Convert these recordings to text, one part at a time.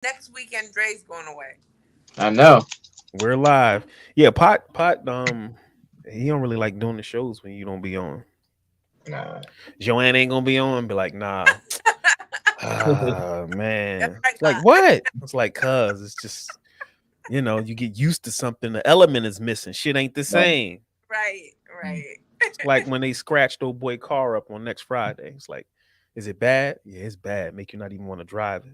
Next weekend, Dre's going away. I know. We're live. Yeah, pot. He don't really like doing the shows when you don't be on. Nah. Joanne ain't gonna be on. Be like, nah, That's man. right, It's like what? It's like, cuz it's just you get used to something. The element is missing. Shit ain't the Right. same. right, right. It's like when they scratched old boy car up on next Friday. It's like, is it bad? Yeah, it's bad. Make you not even want to drive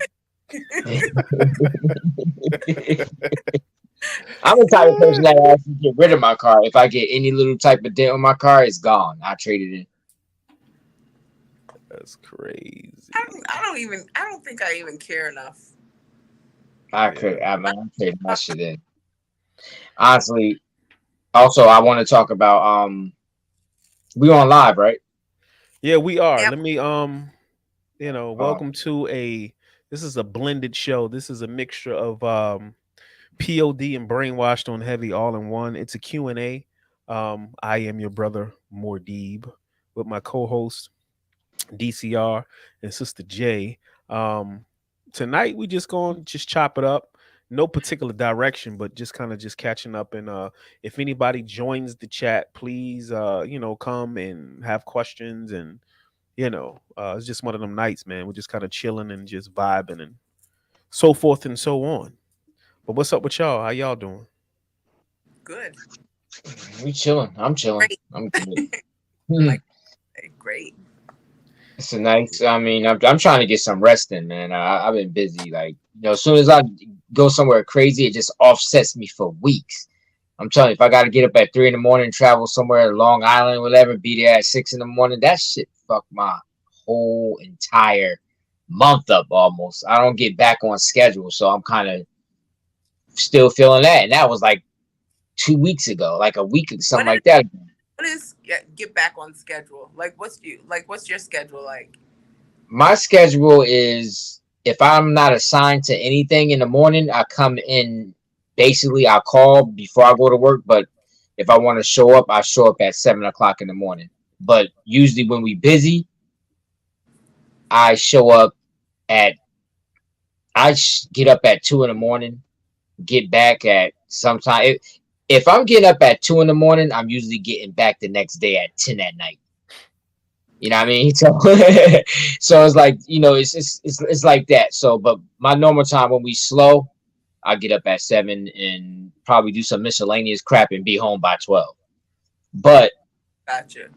I'm the type of person it. that actually get rid of my car. If I get any little type of dent on my car, it's gone. I trade it in. That's crazy. I don't think I even care enough. Yeah. I'm trading my shit in. Honestly, also I want to talk about we on live, right? Yeah, we are. Yep. Let me Uh, welcome to a this is a blended show. This is a mixture of POD and brainwashed on heavy all in one. It's a Q and A. I am your brother Mordeeb with my co-host DCR and Sister J. Um, Tonight we just going to just chop it up. No particular direction, but just kind of just catching up. And if anybody joins the chat, please come and have questions. And it's just one of them nights, man. We're just kind of chilling and just vibing and so forth and so on. But what's up with y'all? How y'all doing? Good. we chilling. I'm chilling. Great. I'm good. Hmm. Like great. It's a nice. I mean, I'm trying to get some rest in, man. I've been busy. Like, as soon as I go somewhere crazy, it just offsets me for weeks. I'm telling you, if I got to get up at 3 in the morning, travel somewhere, Long Island, whatever, be there at 6 in the morning, that shit fuck my whole entire month up almost. I don't get back on schedule, so I'm kind of still feeling that. And that was like 2 weeks ago, like a week, something What is like that. what is get back on schedule? What's your schedule like? My schedule is if I'm not assigned to anything in the morning, I come in basically I call before I go to work, but if I want to show up, I show up at 7 o'clock in the morning. But usually when we busy, I show up at get up at 2 in the morning, get back at sometime. If I'm getting up at 2 in the morning, I'm usually getting back the next day at 10 at night. You know what I mean? So, so it's like it's like that. So, but my normal time when we slow, I get up at 7 and probably do some miscellaneous crap and be home by 12. But Gotcha.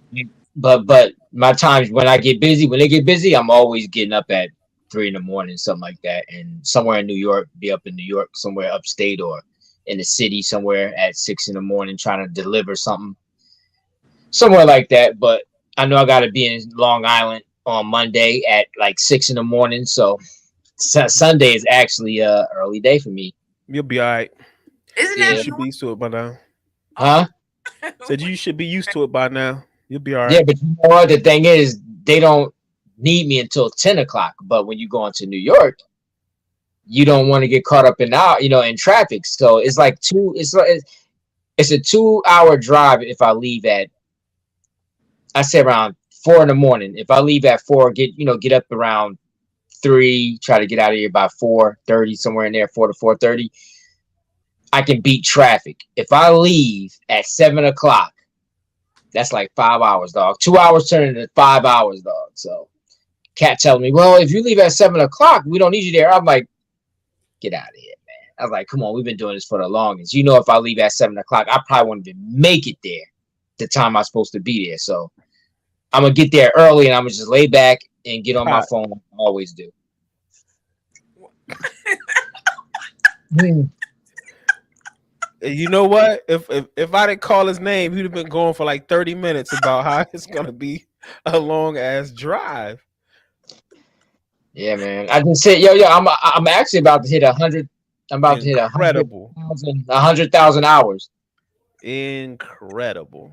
but my times when I get busy, when they get busy, I'm always getting up at 3 in the morning, something like that, and somewhere in New York, be up in New York, somewhere upstate or in the city somewhere at 6 in the morning, trying to deliver something somewhere like that. But I know I got to be in Long Island on Monday at like 6 in the morning. So Sunday is actually early day for me. You'll be all right. Isn't You that Yeah. should be annoying? used to it by now. Oh. Huh? Said you should be used to it by now. You'll be all Yeah, right. but you know what? The thing is, they don't need me until 10 o'clock. But when you go into New York, you don't want to get caught up in traffic. So it's like two. It's a 2 hour drive if I leave at I say around 4 in the morning. If I leave at four, get up around 3, try to get out of here by 4:30, somewhere in there, 4 to 4:30. I can beat traffic. If I leave at 7 o'clock, that's like 5 hours, dog. 2 hours turning into 5 hours, dog. So Cat telling me, well, if you leave at 7 o'clock, we don't need you there. I'm like, get out of here, man. I was like, come on, we've been doing this for the longest. If I leave at 7 o'clock, I probably won't even make it there the time I'm supposed to be there. So I'm gonna get there early and I'm gonna just lay back and get on my Pot. phone like I always do. Hmm. You know what? If I didn't call his name, he'd have been going for like 30 minutes about how it's gonna be a long ass drive. Yeah, man. I just said, yo, I'm actually about to hit 100. I'm about to hit Incredible. 100,000 hours. Incredible.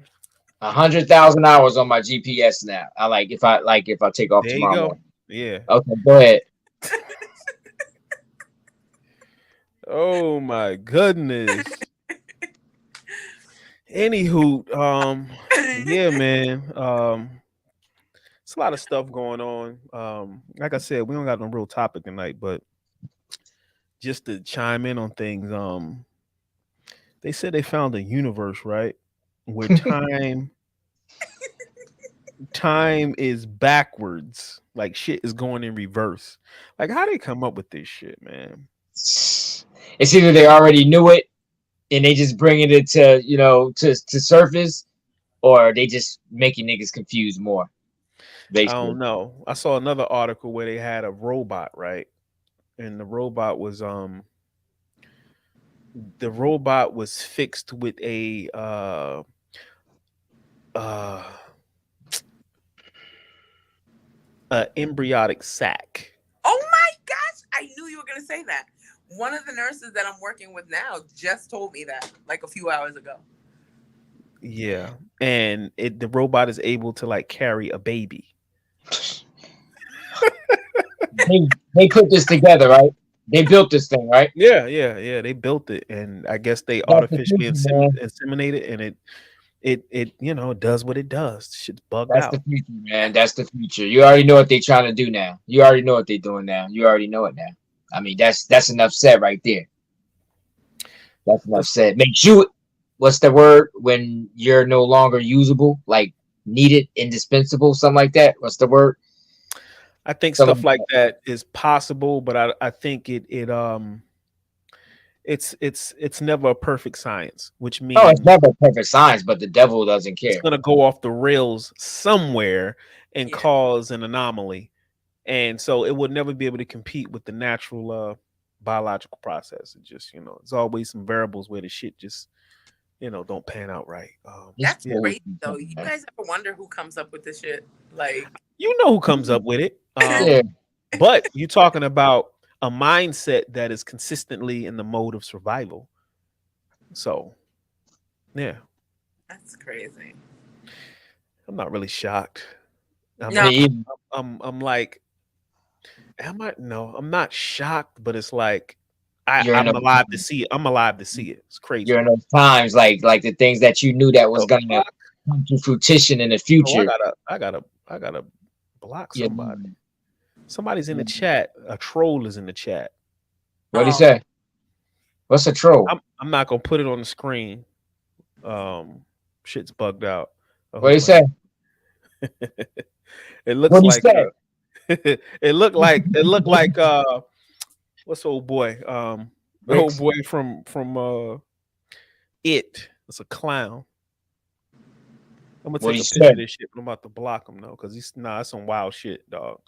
100,000 hours on my GPS now. I if I take off There you tomorrow go. morning. Yeah. Okay, go ahead. Oh my goodness. Anywho, yeah, man. It's a lot of stuff going on. Like I said, we don't got no real topic tonight, but just to chime in on things, they said they found a universe, right? Where time is backwards. Like shit is going in reverse. Like how they come up with this shit, man? It's either they already knew it and they just bringing it to to surface, or they just making niggas confused more. I Basically, don't know. I saw another article where they had a robot, right? And the robot was fixed with a uh embryonic sac. Oh my gosh, I knew you were gonna say that. One of the nurses that I'm working with now just told me that like a few hours ago. Yeah. And the robot is able to like carry a baby. they put this together, right? They built this thing, right? Yeah. They built it, and I guess they That's the artificially future, man. inseminate it, and it does what it does. Shit's bugged That's out. the future, man. That's the future. You already know what they're trying to do now. You already know what they're doing now. You already know it now. I mean, that's enough said right there. That's enough said. Makes you, what's the word when you're no longer usable, like needed, indispensable, something like that. What's the word? I think Something stuff like that is possible, but I think it's never a perfect science, which Oh, means it's never perfect science, but the devil doesn't it's care. gonna go off the rails somewhere and Yeah. cause an anomaly, and so it would never be able to compete with the natural biological process. It just it's always some variables where the shit just don't pan out right. That's Yeah. crazy though. You guys ever wonder who comes up with this shit? Like, You know who comes up with it. Yeah. But you're talking about a mindset that is consistently in the mode of survival. So, yeah, that's crazy. I'm not really shocked. I'm, No. Me either. I'm like, am I? No, I'm not shocked, but it's like You're in I'm a- alive to see it. I'm alive to see it. It's crazy. You're in those times, like the things that you knew that was Oh, gonna come to fruition in the future. I gotta block Yeah. somebody. Somebody's in the chat. A troll is in the chat. What'd he say? What's a troll? I'm not gonna put it on the screen. Shit's bugged out. What'd he say? It looks What'd he like say? it looked like what's the old boy? The old Bricks? boy from It. It's a clown. I'm gonna What'd take a he picture say? of this shit, but I'm about to block him though, because that's some wild shit, dog.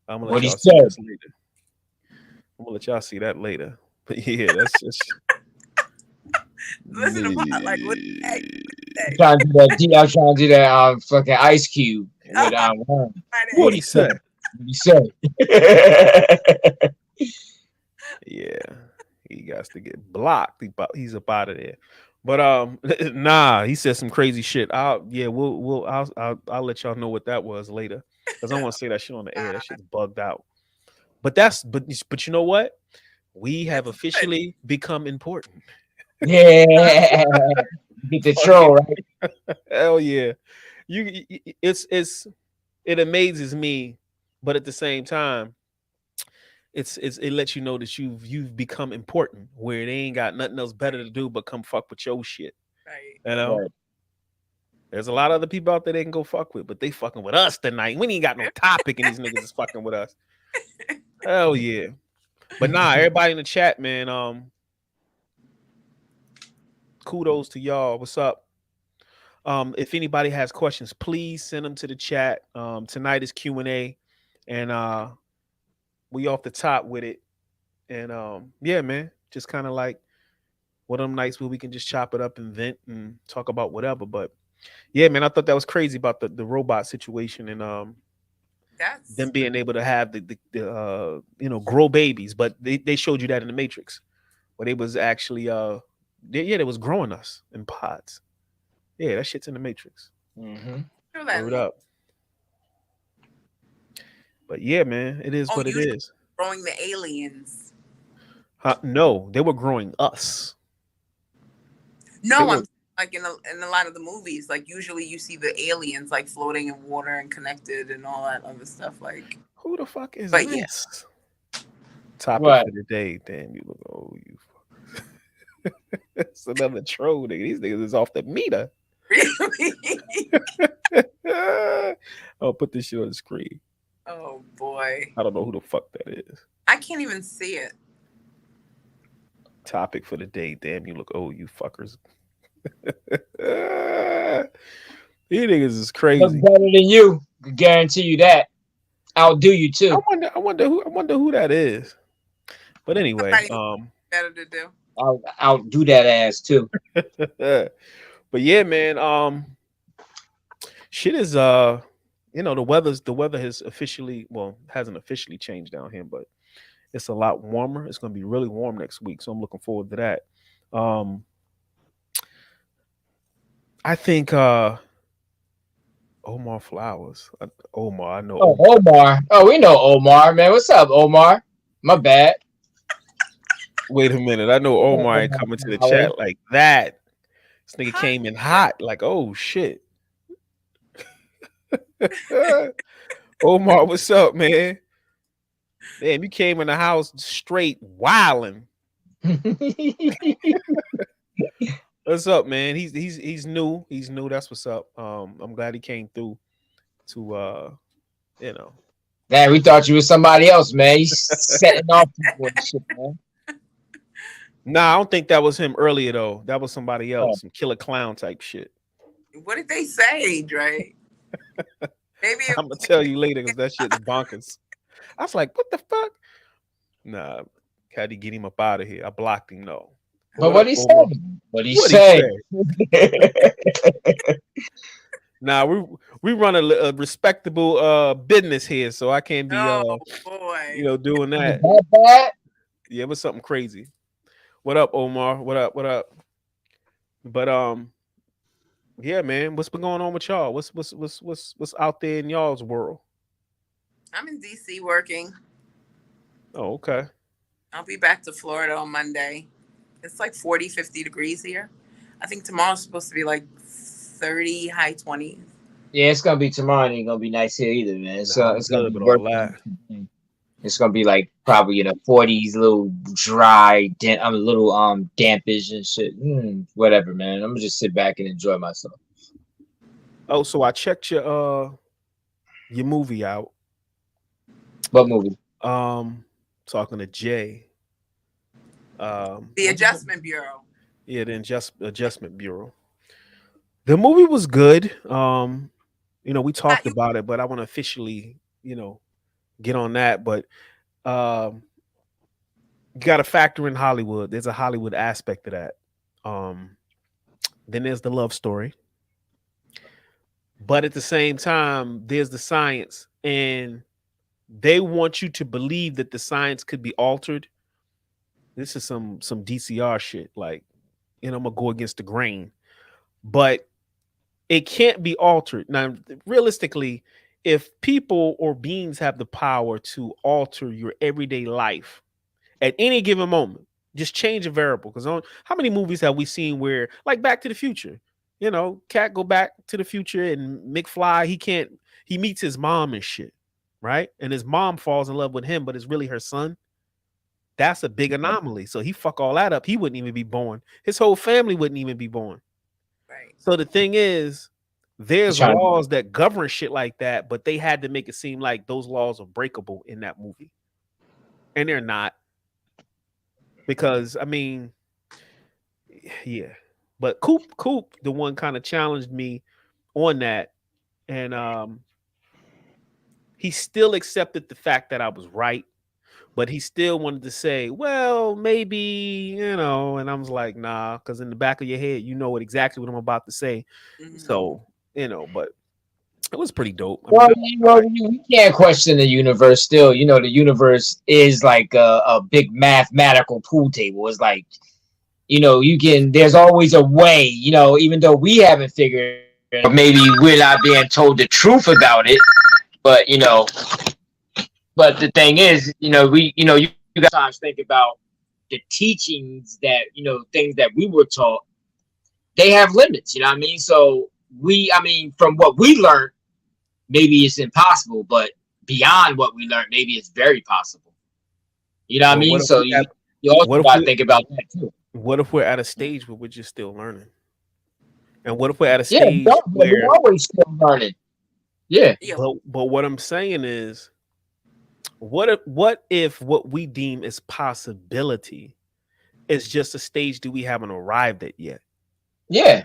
I'm gonna let What'd he y'all see say? this later. I'm gonna let y'all see that later. But yeah, that's just Listen to Pod, like, what the heck? I'm trying to do that. I'm trying to do that fucking Ice Cube with Worm. What'd he say? What'd he say? Yeah, he got to get blocked. He's up out of there. But nah, he said some crazy shit. I'll let y'all know what that was later, because I want to say that shit on the air. That shit's bugged out. But you know what? We have officially become important. Yeah, get the troll right. Hell yeah, it amazes me, but at the same time, it lets you know that you've become important, where they ain't got nothing else better to do but come fuck with your shit. Right. You know, Right. there's a lot of other people out there they can go fuck with, but they fucking with us tonight. We ain't got no topic, and these niggas is fucking with us. Hell yeah. But nah, everybody in the chat, man. Kudos to y'all. What's up? If anybody has questions, please send them to the chat. Tonight is Q&A, and we off the top with it. And yeah, man, just kind of like one of them nights where we can just chop it up and vent and talk about whatever. But yeah, man, I thought that was crazy about the robot situation, and That's them being able to have the grow babies. But they showed you that in the Matrix, where they was actually they was growing us in pods. Yeah, that shit's in the Matrix. Mm-hmm. true that Word up. But yeah, man, it is what it is. growing the aliens. No, they were growing us. No, They were- I'm like in a lot of the movies, like usually you see the aliens like floating in water and connected and all that other stuff. Like, Who the fuck is But yeah. this? Topic What? for the day. Damn, you look old. You. It's another troll nigga. These niggas is off the meter. Really? I'll put this shit on the screen. Oh boy. I don't know who the fuck that is. I can't even see it. Topic for the day. Damn, you look old, you fuckers. These niggas is Look crazy. better than you. I guarantee you that. Outdo you too. I wonder who that is. But anyway, Better to do. I'll outdo that ass too. but yeah, man. Shit is the weather has hasn't officially changed down here, but it's a lot warmer. It's gonna be really warm next week, so I'm looking forward to that. I think Omar Flowers. Omar, I know. Oh, Omar. Oh, we know Omar, man. What's up, Omar? My bad. Wait a minute. I know Omar ain't coming to the chat like that. This nigga came in hot. Like, oh shit. Omar, what's up, man? Damn, you came in the house straight wilding. What's up, man? He's new. He's new. That's what's up. I'm glad he came through to Man, we thought you was somebody else, man. He's setting off people and shit, man. Nah, I don't think that was him earlier though. That was somebody else, some killer clown type shit. What did they say, Dre? Maybe I'm gonna tell you later because that shit's bonkers. I was like, what the fuck? Nah, had to get him up out of here. I blocked him though. But what he say? What he What'd say? Nah, we run a respectable business here, so I can't be boy. doing that. Bad? Yeah, it was something crazy. What up, Omar? What up? What up? But yeah, man, what's been going on with y'all? What's out there in y'all's world? I'm in DC working. Oh, okay. I'll be back to Florida on Monday. It's like 40, 50 degrees here. I think tomorrow's supposed to be like 30, high 20s. Yeah, it's gonna be tomorrow. It ain't gonna be nice here either, man. So it's gonna be It's gonna be like probably in the 40s, a little dry, I'm a little dampish and shit. Whatever, man. I'm gonna just sit back and enjoy myself. Oh, so I checked your movie out. What movie? Talking to Jay. The Adjustment Bureau. Yeah, the Adjustment Bureau. The movie was good. We talked about it, but I want to officially, get on that. But you got to factor in Hollywood. There's a Hollywood aspect to that. Then there's the love story. But at the same time, there's the science, and they want you to believe that the science could be altered. This is some DCR shit. Like, I'm gonna go against the grain, but it can't be altered. Now, realistically, if people or beings have the power to alter your everyday life at any given moment, just change a variable. Because how many movies have we seen where, like Back to the Future, Cat go back to the future and McFly, he meets his mom and shit, right? And his mom falls in love with him, but it's really her son. That's a big anomaly. So he fuck all that up. He wouldn't even be born. His whole family wouldn't even be born. Right. So the thing is, there's laws that govern shit like that, but they had to make it seem like those laws are breakable in that movie. And they're not. Because, yeah. But Coop, the one kind of challenged me on that. And he still accepted the fact that I was right. But he still wanted to say, well, maybe, and I was like, nah, because in the back of your head, exactly what I'm about to say. Mm-hmm. So, but it was pretty dope. You can't question the universe still. The universe is like a big mathematical pool table. It's like, there's always a way, even though we haven't figured it out, maybe we're not being told the truth about it, but, But the thing is, you guys think about the teachings that, things that we were taught, they have limits, you know what I mean? So from what we learned, maybe it's impossible, but beyond what we learned, maybe it's very possible. You know what I Well, mean? what if So we got- you also what if got to we- think about that too. What if we're at a stage where we're just still learning? And what if we're at a Yeah, stage we're where always still learning. Yeah. Yeah. but what I'm saying is what if what we deem as possibility is just a stage that we haven't arrived at yet? Yeah.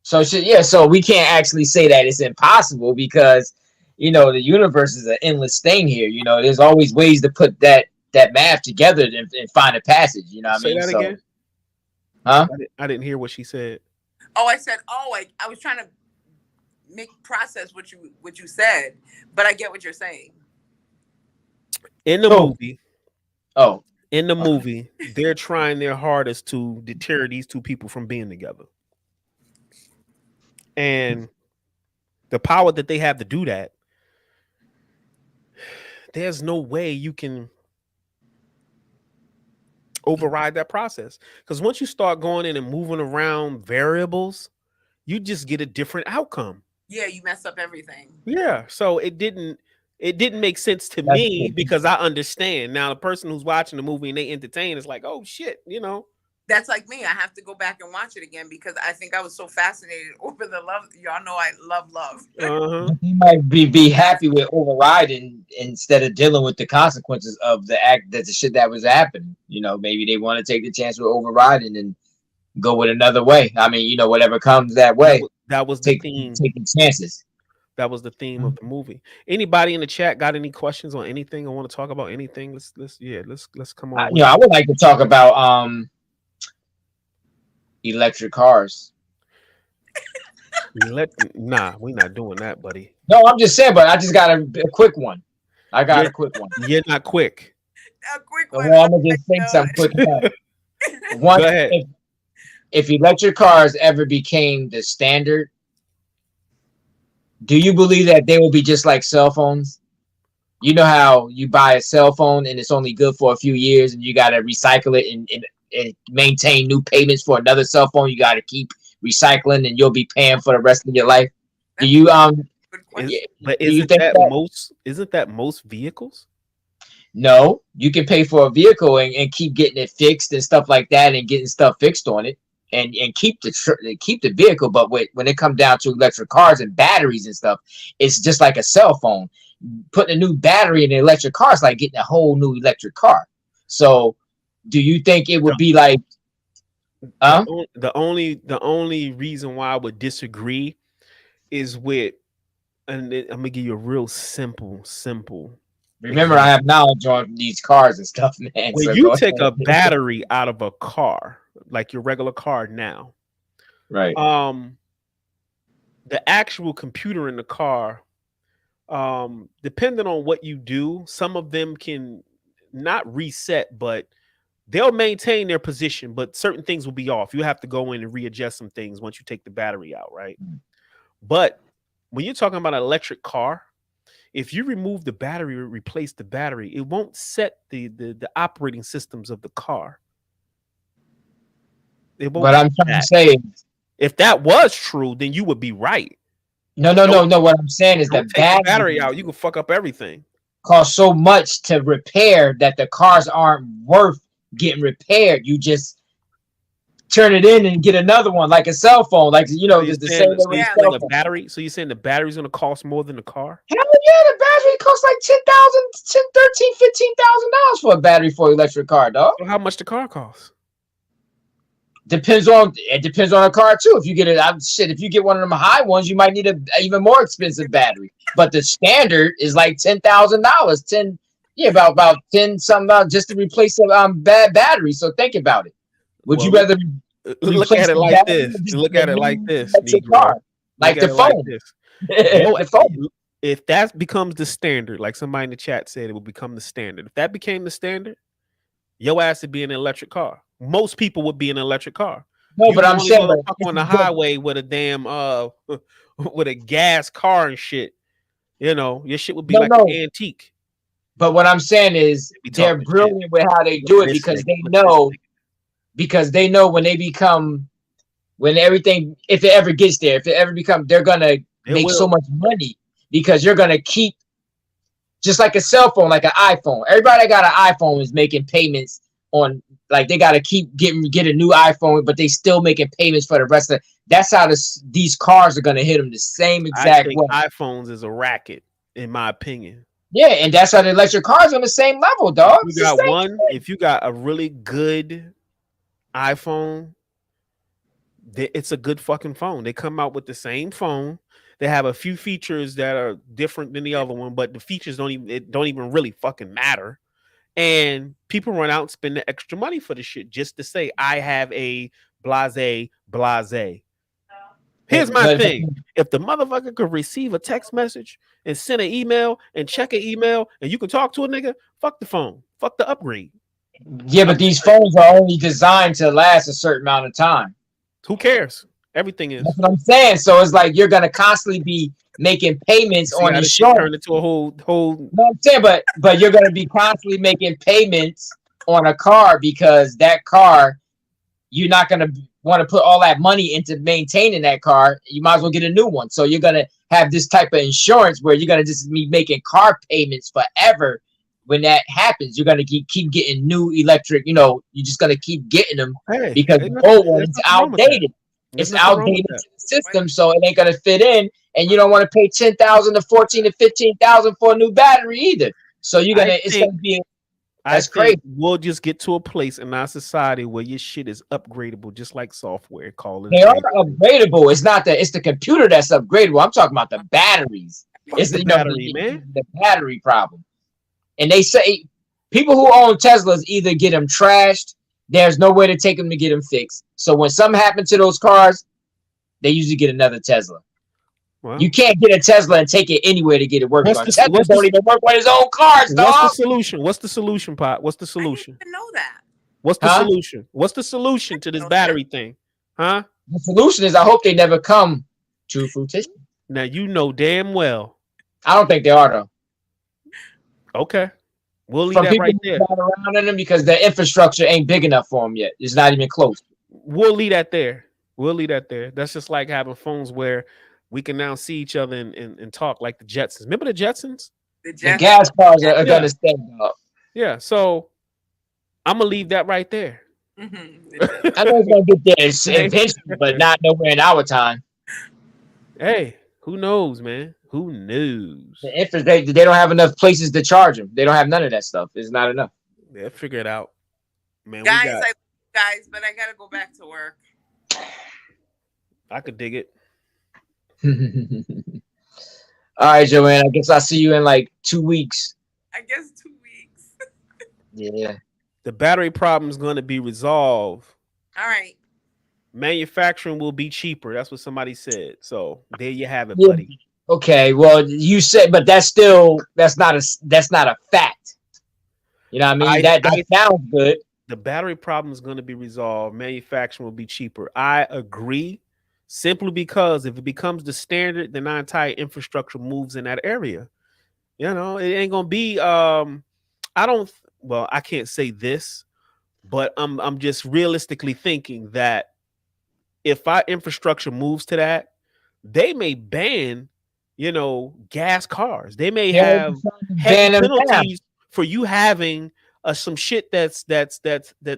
So so we can't actually say that it's impossible because the universe is an endless thing here. There's always ways to put that math together and find a passage. You know what I Say mean? that So, again? huh? I didn't hear what she said. Oh, I said, I was trying to process what you said, but I get what you're saying. In the Oh. movie, Oh, in the movie, they're trying their hardest to deter these two people from being together. And the power that they have to do that, there's no way you can override that process. Because once you start going in and moving around variables, you just get a different outcome. Yeah, you mess up everything. Yeah. So it didn't make sense to That's me true. because I understand. Now the person who's watching the movie and they entertain is like, oh shit, That's like me. I have to go back and watch it again because I think I was so fascinated over the love. Y'all know I love love. Uh-huh. you might be happy with overriding instead of dealing with the consequences of the shit that was happening. Maybe they want to take the chance with overriding and go with another way. I mean, whatever comes that way. That was the theme. Taking chances. That was the theme of the movie. Anybody in the chat got any questions on anything or want to talk about anything? Let's come on. I would like to talk about electric cars. Nah, we're not doing that, buddy. No, I'm just saying, but I just got a quick one. I got a quick one. You're not quick. A quick one. Well, I'm gonna just think some quick one. One, Go ahead. if electric cars ever became the standard, do you believe that they will be just like cell phones? You know how you buy a cell phone and it's only good for a few years and you got to recycle it and maintain new payments for another cell phone. You got to keep recycling and you'll be paying for the rest of your life. Do you Good question. But do you isn't think that most vehicles? No, you can pay for a vehicle and keep getting it fixed and stuff like that and getting stuff fixed on it and keep the vehicle. But when it comes down to electric cars and batteries and stuff, it's just like a cell phone. Putting a new battery in an electric car is like getting a whole new electric car. So do you think it would be like The only reason why I would disagree is with, and I'm gonna give you a real simple remember I have knowledge on these cars and stuff, man. when So you go take ahead. a battery out of a car, like your regular car now, right. the actual computer in the car, depending on what you do, some of them can not reset, but they'll maintain their position, but certain things will be off. You have to go in and readjust some things once you take the battery out, right? But when you're talking about an electric car, if you remove the battery or replace the battery, it won't set the operating systems of the car. It won't. But I'm trying to say, if that was true, then you would be right. no. What I'm saying is Don't the take the battery out, you can fuck up everything. costs so much to repair that the cars aren't worth getting repaired. You just turn it in and get another one, like a cell phone, like the same way with a cell phone. Battery. So you're saying the battery's gonna cost more than the car? Hell yeah, the battery costs like $10,000 for a battery for an electric car, dog. So how much the car costs? Depends on a car too. If you get if you get one of them high ones, you might need a even more expensive battery. But the standard is like $10,000. About 10 something just to replace a bad battery. So think about it. Would you rather look at it like this? Look at it like this. Car, like the phone. The phone. If that becomes the standard, like somebody in the chat said, it will become the standard. If that became the standard, your ass would be in an electric car. Most people would be in an electric car. No, but I'm saying on the highway with a damn with a gas car and shit. Your shit would be an antique. But what I'm saying is they're brilliant with how they do it because they know when everything, if it ever gets there, if it ever becomes, they're gonna make so much money because you're gonna keep just like a cell phone, like an iPhone. Everybody that got an iPhone is making payments on, like they got to keep get a new iPhone, but they still making payments for the rest of. That's how these cars are gonna hit them the same I exact think way. iPhones is a racket, in my opinion. Yeah, and that's how the electric cars on the same level, dog. If you got a really good iPhone, it's a good fucking phone. They come out with the same phone. They have a few features that are different than the other one, but the features don't even really fucking matter. And people run out and spend the extra money for the shit just to say I have a blase. Here's my thing. If the motherfucker could receive a text message and send an email and check an email and you can talk to a nigga, fuck the phone. Fuck the upgrade. Yeah, but these phones are only designed to last a certain amount of time. Who cares? Everything is. That's what I'm saying. So it's like you're gonna constantly be making payments on these shit turn into a whole. No, I'm saying, but you're gonna be constantly making payments on a car because that car, you're not gonna want to put all that money into maintaining that car. You might as well get a new one. So you're gonna have this type of insurance where you're gonna just be making car payments forever. When that happens, you're gonna keep getting new electric. You're just gonna keep getting them because the old one is outdated. It's outdated system, so it ain't gonna fit in, and you don't want to pay $10,000 to $14,000 to $15,000 for a new battery either. So it's gonna be. That's crazy. We'll just get to a place in our society where your shit is upgradable, just like software. They are upgradable. It's not it's the computer that's upgradable. I'm talking about the batteries. It's the battery, man. The battery problem. And they say people who own Teslas either get them trashed. There's no way to take them to get them fixed. So when something happens to those cars, they usually get another Tesla. Wow. You can't get a Tesla and take it anywhere to get it working. Tesla don't even work with his own cars, dog. What's the solution? What's the solution, Pot? What's the solution? I didn't even know that. What's the solution? What's the solution to this battery thing? Huh? The solution is I hope they never come to fruition. Now you know damn well. I don't think they are though. Okay. We'll leave that right there. Around in them because the infrastructure ain't big enough for them yet. It's not even close. We'll leave that there. That's just like having phones where we can now see each other and talk like the Jetsons. Remember the Jetsons? The gas cars are gonna stand up. Yeah. So I'm gonna leave that right there. Mm-hmm. I know it's gonna get there eventually, but not nowhere in our time. Hey, who knows, man? Who knows? They don't have enough places to charge them. They don't have none of that stuff. It's not enough. They'll figure it out. Man, guys, but I gotta go back to work. I could dig it. All right, Joanne. I guess I'll see you in like 2 weeks. I guess 2 weeks. Yeah. The battery problem is going to be resolved. All right. Manufacturing will be cheaper. That's what somebody said. So there you have it, buddy. Okay. Well, you said, but that's not a fact. You know what I mean? That sounds good. The battery problem is going to be resolved. Manufacturing will be cheaper. I agree. Simply because if it becomes the standard, then our entire infrastructure moves in that area. It ain't gonna be. I can't say this, but I'm just realistically thinking that if our infrastructure moves to that, they may ban, gas cars. They may have penalties for you having some shit that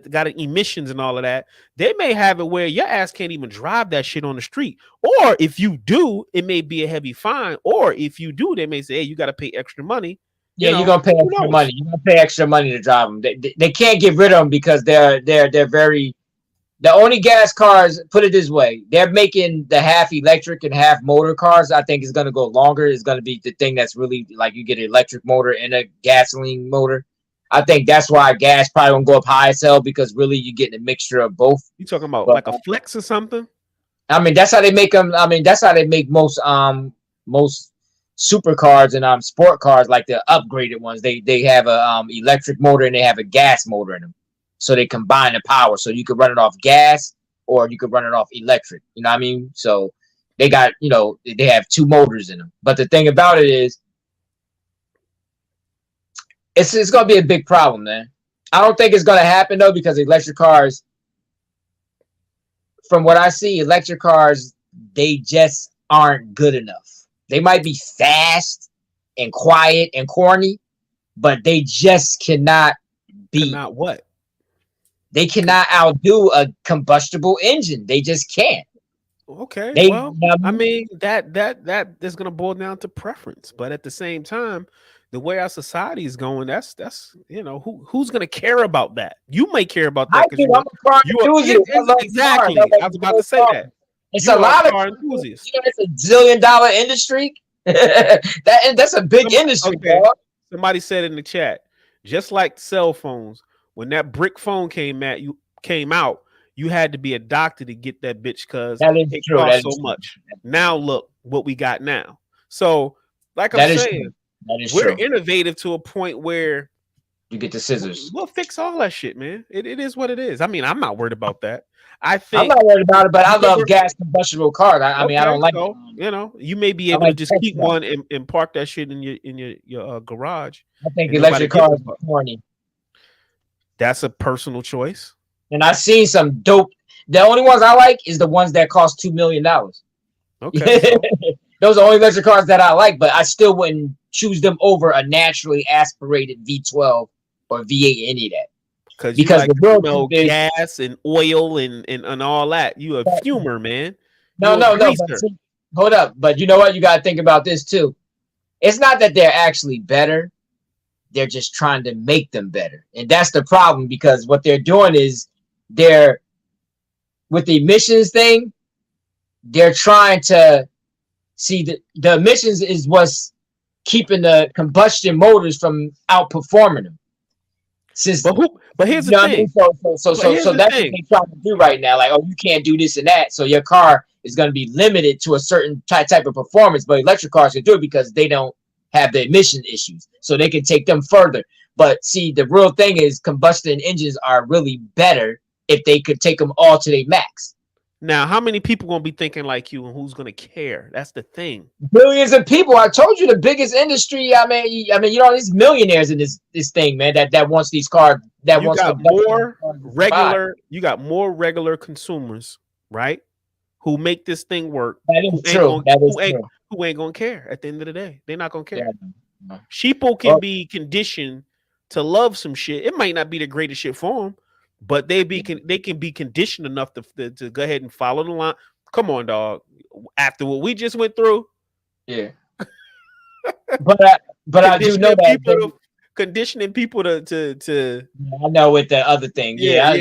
got emissions and all of that. They may have it where your ass can't even drive that shit on the street. Or if you do, it may be a heavy fine. Or if you do, they may say, hey, you got to pay extra money. Yeah, you're gonna pay extra money. You're gonna pay extra money to drive them. They can't get rid of them because they're very. The only gas cars, put it this way, they're making the half electric and half motor cars. I think it's gonna go longer. It's gonna be the thing that's really like you get an electric motor and a gasoline motor. I think that's why gas probably won't go up high as hell because really you're getting a mixture of both. You talking about like a Flex or something? I mean, that's how they make them. I mean, that's how they make most supercars and sport cars, like the upgraded ones. They have a electric motor and they have a gas motor in them, so they combine the power. So you could run it off gas or you could run it off electric. You know what I mean? So they got they have two motors in them. But the thing about it is, it's gonna be a big problem, man. I don't think it's gonna happen though because electric cars, from what I see, they just aren't good enough. They might be fast, and quiet and corny, but they just cannot beat. Not what? They cannot outdo a combustible engine. They just can't. Okay, They, well, I mean that is gonna boil down to preference, but at the same time, the way our society is going, that's who's gonna care about that? You may care about that because I'm a car enthusiast. Exactly. I was about to say that. It's a lot of car enthusiasts. It's $1 zillion industry. that's a big industry. Okay. Somebody said in the chat, just like cell phones, when that brick phone came out, you had to be a doctor to get that bitch because it cost so much. Now look what we got now. So, like I'm saying, we're innovative to a point where you get the scissors. We'll fix all that shit, man. It is what it is. I mean, I'm not worried about that. I'm not worried about it, but I love gas combustible cars. I mean, I don't like it. You may be able to just keep one and park that shit in your garage. I think electric cars are corny. That's a personal choice. And I've seen some dope. The only ones I like is the ones that cost $2 million. Okay. So. Those are the only electric cars that I like, but I still wouldn't choose them over a naturally aspirated V12 or V8, any of that. Because like the world gas and oil and all that. You a fumer, man. No. But see, hold up. But you know what? You got to think about this too. It's not that they're actually better. They're just trying to make them better. And that's the problem, because what they're doing is with the emissions thing, they're trying to see the emissions is what's keeping the combustion motors from outperforming them. But here's the thing. I mean? So that's what they're trying to do right now. Like, oh, you can't do this and that. So your car is going to be limited to a certain type of performance. But electric cars can do it because they don't have the emission issues. So they can take them further. But see, the real thing is combustion engines are really better if they could take them all to their max. Now, how many people going to be thinking like you, and who's going to care? That's the thing. Billions of people. I told you, the biggest industry. I mean, you know, there's millionaires in this thing, man. That wants these cars. You got more regular consumers, right? Who make this thing work. That is true. Who ain't gonna care at the end of the day? They're not gonna care. Yeah, no. Sheeple can be conditioned to love some shit. It might not be the greatest shit for them, but they can be conditioned enough to go ahead and follow the line. Come on, dog. After what we just went through, yeah. but I do know that conditioning people to. I know with the other thing. Yeah.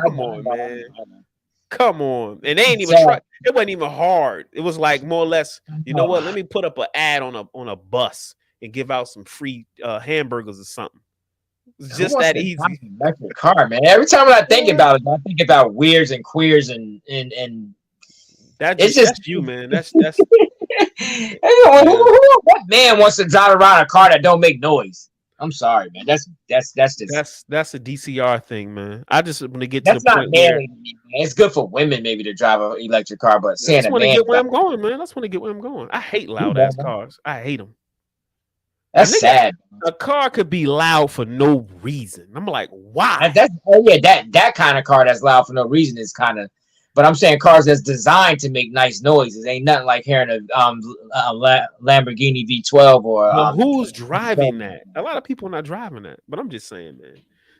Come on, man. Come on, and they ain't even try. It wasn't even hard. It was like more or less. You know what? Let me put up an ad on a bus and give out some free hamburgers or something. It's just that easy. Electric car, man. Every time I think about it, I think about weirds and queers and that's you, man. That's what man wants to drive around a car that don't make noise? I'm sorry, man. That's a DCR thing, man. I just want to get to the point. That's not manly to me, man. It's good for women maybe to drive an electric car, but saying I want to get where I'm going, man. I just want to get where I'm going. I hate loud ass cars. I hate them. That's sad. A car could be loud for no reason. I'm like, why? That kind of car that's loud for no reason is kind of. But I'm saying cars that's designed to make nice noises. Ain't nothing like hearing a Lamborghini V12 or. Who's driving that? A lot of people are not driving that. But I'm just saying, man.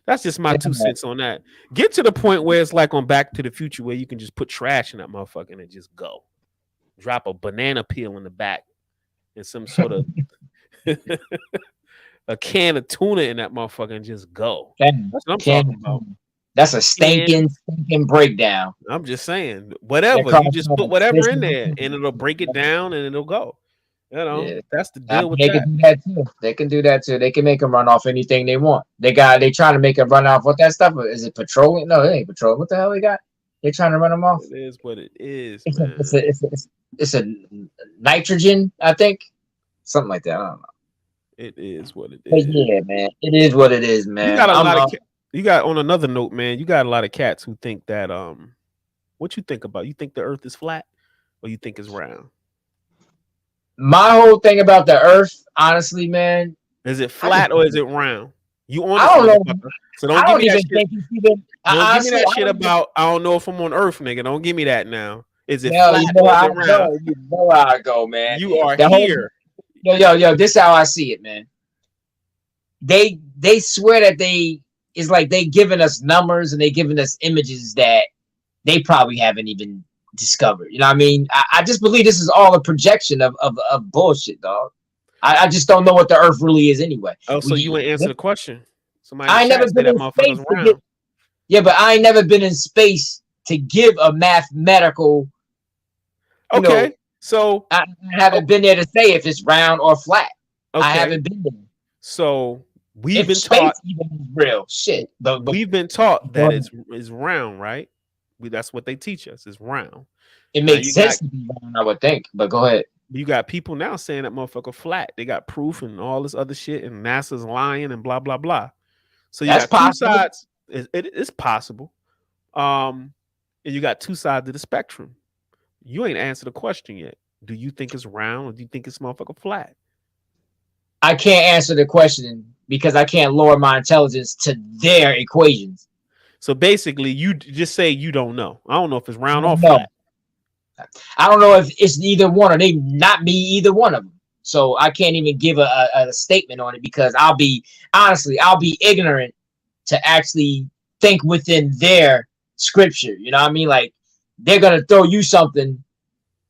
That's just my 2 cents on that. Get to the point where it's like on Back to the Future, where you can just put trash in that motherfucker and just go. Drop a banana peel in the back and some sort of a can of tuna in that motherfucker and just go. That's what I'm talking about. That's a stinking breakdown. I'm just saying, whatever. You just put whatever in there and it'll break it down and it'll go. You know, that's the deal with that. They can do that too. They can make them run off anything they want. They trying to make them run off what that stuff is. It petroleum? No, it ain't petroleum. What the hell they got? They trying to run them off. It is what it is. It's a nitrogen, I think. Something like that. I don't know. It is what it is. But yeah, man. It is what it is, man. You got on another note, man, you got a lot of cats who think that what you think about? You think the earth is flat or you think it's round? My whole thing about the earth, honestly, man. Is it flat or is it round? You on I don't know. So don't give me that shit. Don't give me that shit about I don't know if I'm on earth, nigga. Don't give me that now. Is it flat or is it round? You know how I go, man. You are here. Yo, this is how I see it, man. They swear that it's like they giving us numbers and they giving us images that they probably haven't even discovered. You know what I mean? I just believe this is all a projection of bullshit, dog. I just don't know what the Earth really is anyway. Oh, so you ain't answer the question. Somebody I in ain't the never chat said been that in space motherfucker's to round. yeah, but I ain't never been in space to give a mathematical. Okay, so I haven't been there to say if it's round or flat. okay, I haven't been there. so we've If been space taught. even is real, shit. But We've been taught that it's round, right? That's what they teach us. It's round. it Now makes sense to be round, I would think. But go ahead. you got people now saying that motherfucker flat. They got proof and all this other shit, and NASA's lying and blah blah blah. So you That's got two possible. sides. It's possible. And you got two sides of the spectrum. You ain't answered the question yet. Do you think it's round or do you think it's motherfucker flat? I can't answer the question because I can't lower my intelligence to their equations. So basically, you just say you don't know. I don't know if it's round or No. flat. I don't know if it's either one or they not be either one of them. So I can't even give a statement on it because I'll be ignorant to actually think within their scripture. You know what I mean? Like they're gonna throw you something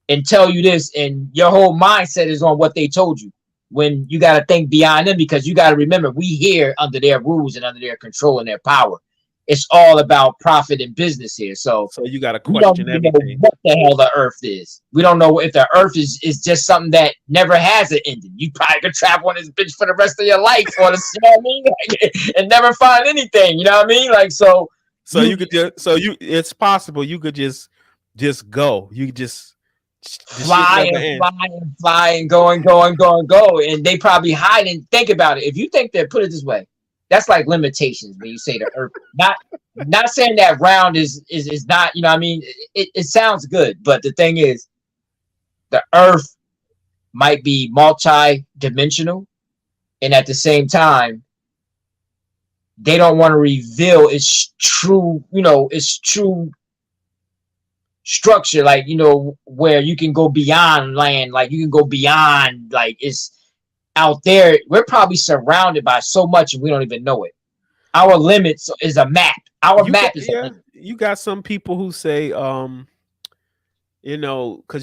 and tell you this, and your whole mindset is on what they told you. When you got to think beyond them, because you got to remember, we here under their rules and under their control and their power. It's all about profit and business here. So you got to we don't question even know everything. what the hell the Earth is. We don't know if the Earth is just something that never has an ending. You probably could travel on this bitch for the rest of your life, or the, you know what I mean, like, and never find anything. You know what I mean? Like so. You could just it's possible you could just go. You just fly and go, and they probably hide and think about it. If you think that, put it this way, that's like limitations when you say the Earth. Not saying that round is not, you know what I mean, it sounds good, but the thing is the Earth might be multi-dimensional, and at the same time they don't want to reveal its true, its true structure, like, where you can go beyond land, like you can go beyond, like it's out there. We're probably surrounded by so much and we don't even know it. Our limits is a map. You got some people who say because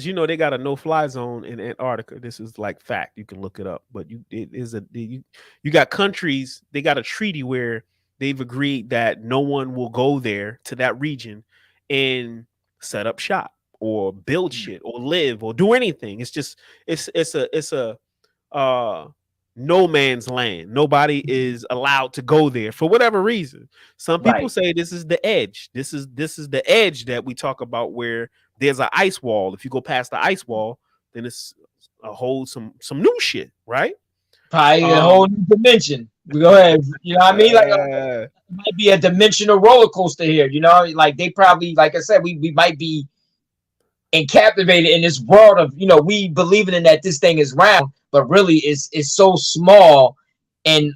they got a no-fly zone in Antarctica. This is like fact. You can look it up. But you got countries, they got a treaty where they've agreed that no one will go there to that region and set up shop or build shit or live or do anything. It's just it's a no man's land. Nobody is allowed to go there for whatever reason. Some people say this is the edge. This is the edge that we talk about where there's an ice wall. If you go past the ice wall, then it's a whole some new shit, right? Probably a whole new dimension. Go ahead. You know what I mean? Like it might be a dimensional roller coaster here. Like they probably, like I said, we might be captivated in this world of, we believing in that this thing is round, but really it's so small, and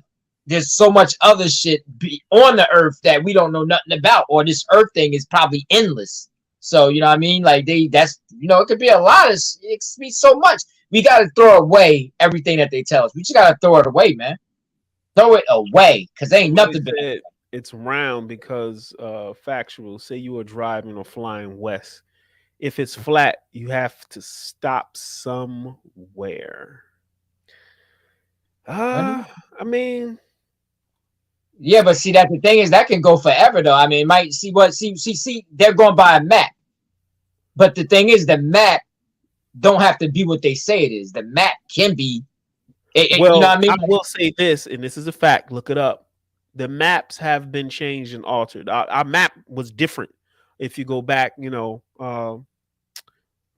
there's so much other shit on the Earth that we don't know nothing about, or this Earth thing is probably endless. So you know what I mean? Like it could be a lot of, it could be so much. We got to throw away everything that they tell us. We just got to throw it away, man. Throw it away, because ain't nothing. It's round because factual. Say you are driving or flying west. If it's flat, you have to stop somewhere. I mean, yeah, but see, that the thing is that can go forever, though. I mean, it might see, they're going by a map, but the thing is, the map don't have to be what they say it is. The map can be. You know what I mean? I will say this, and this is a fact. Look it up. The maps have been changed and altered. Our map was different. If you go back,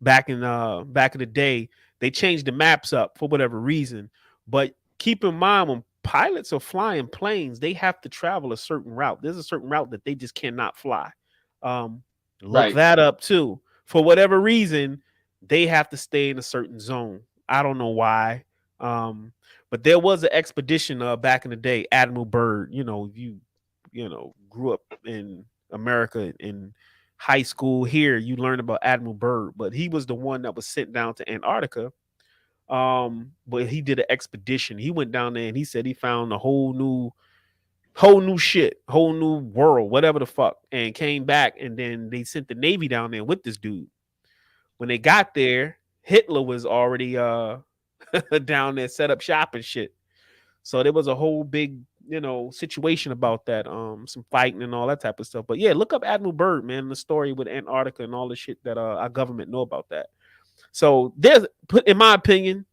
back in the day, they changed the maps up for whatever reason. But keep in mind, when pilots are flying planes, they have to travel a certain route. There's a certain route that they just cannot fly. Look that up too. For whatever reason, they have to stay in a certain zone. I don't know why. But there was an expedition back in the day, Admiral Byrd. You grew up in America in high school here, you learn about Admiral Byrd, but he was the one that was sent down to Antarctica But he did an expedition. He went down there and he said he found a whole new shit, whole new world, whatever the fuck, and came back. And then they sent the Navy down there with this dude. When they got there, Hitler was already down there, set up shop and shit. So there was a whole big, situation about that. Some fighting and all that type of stuff. But yeah, look up Admiral Byrd, man, the story with Antarctica and all the shit that our government know about that. So in my opinion,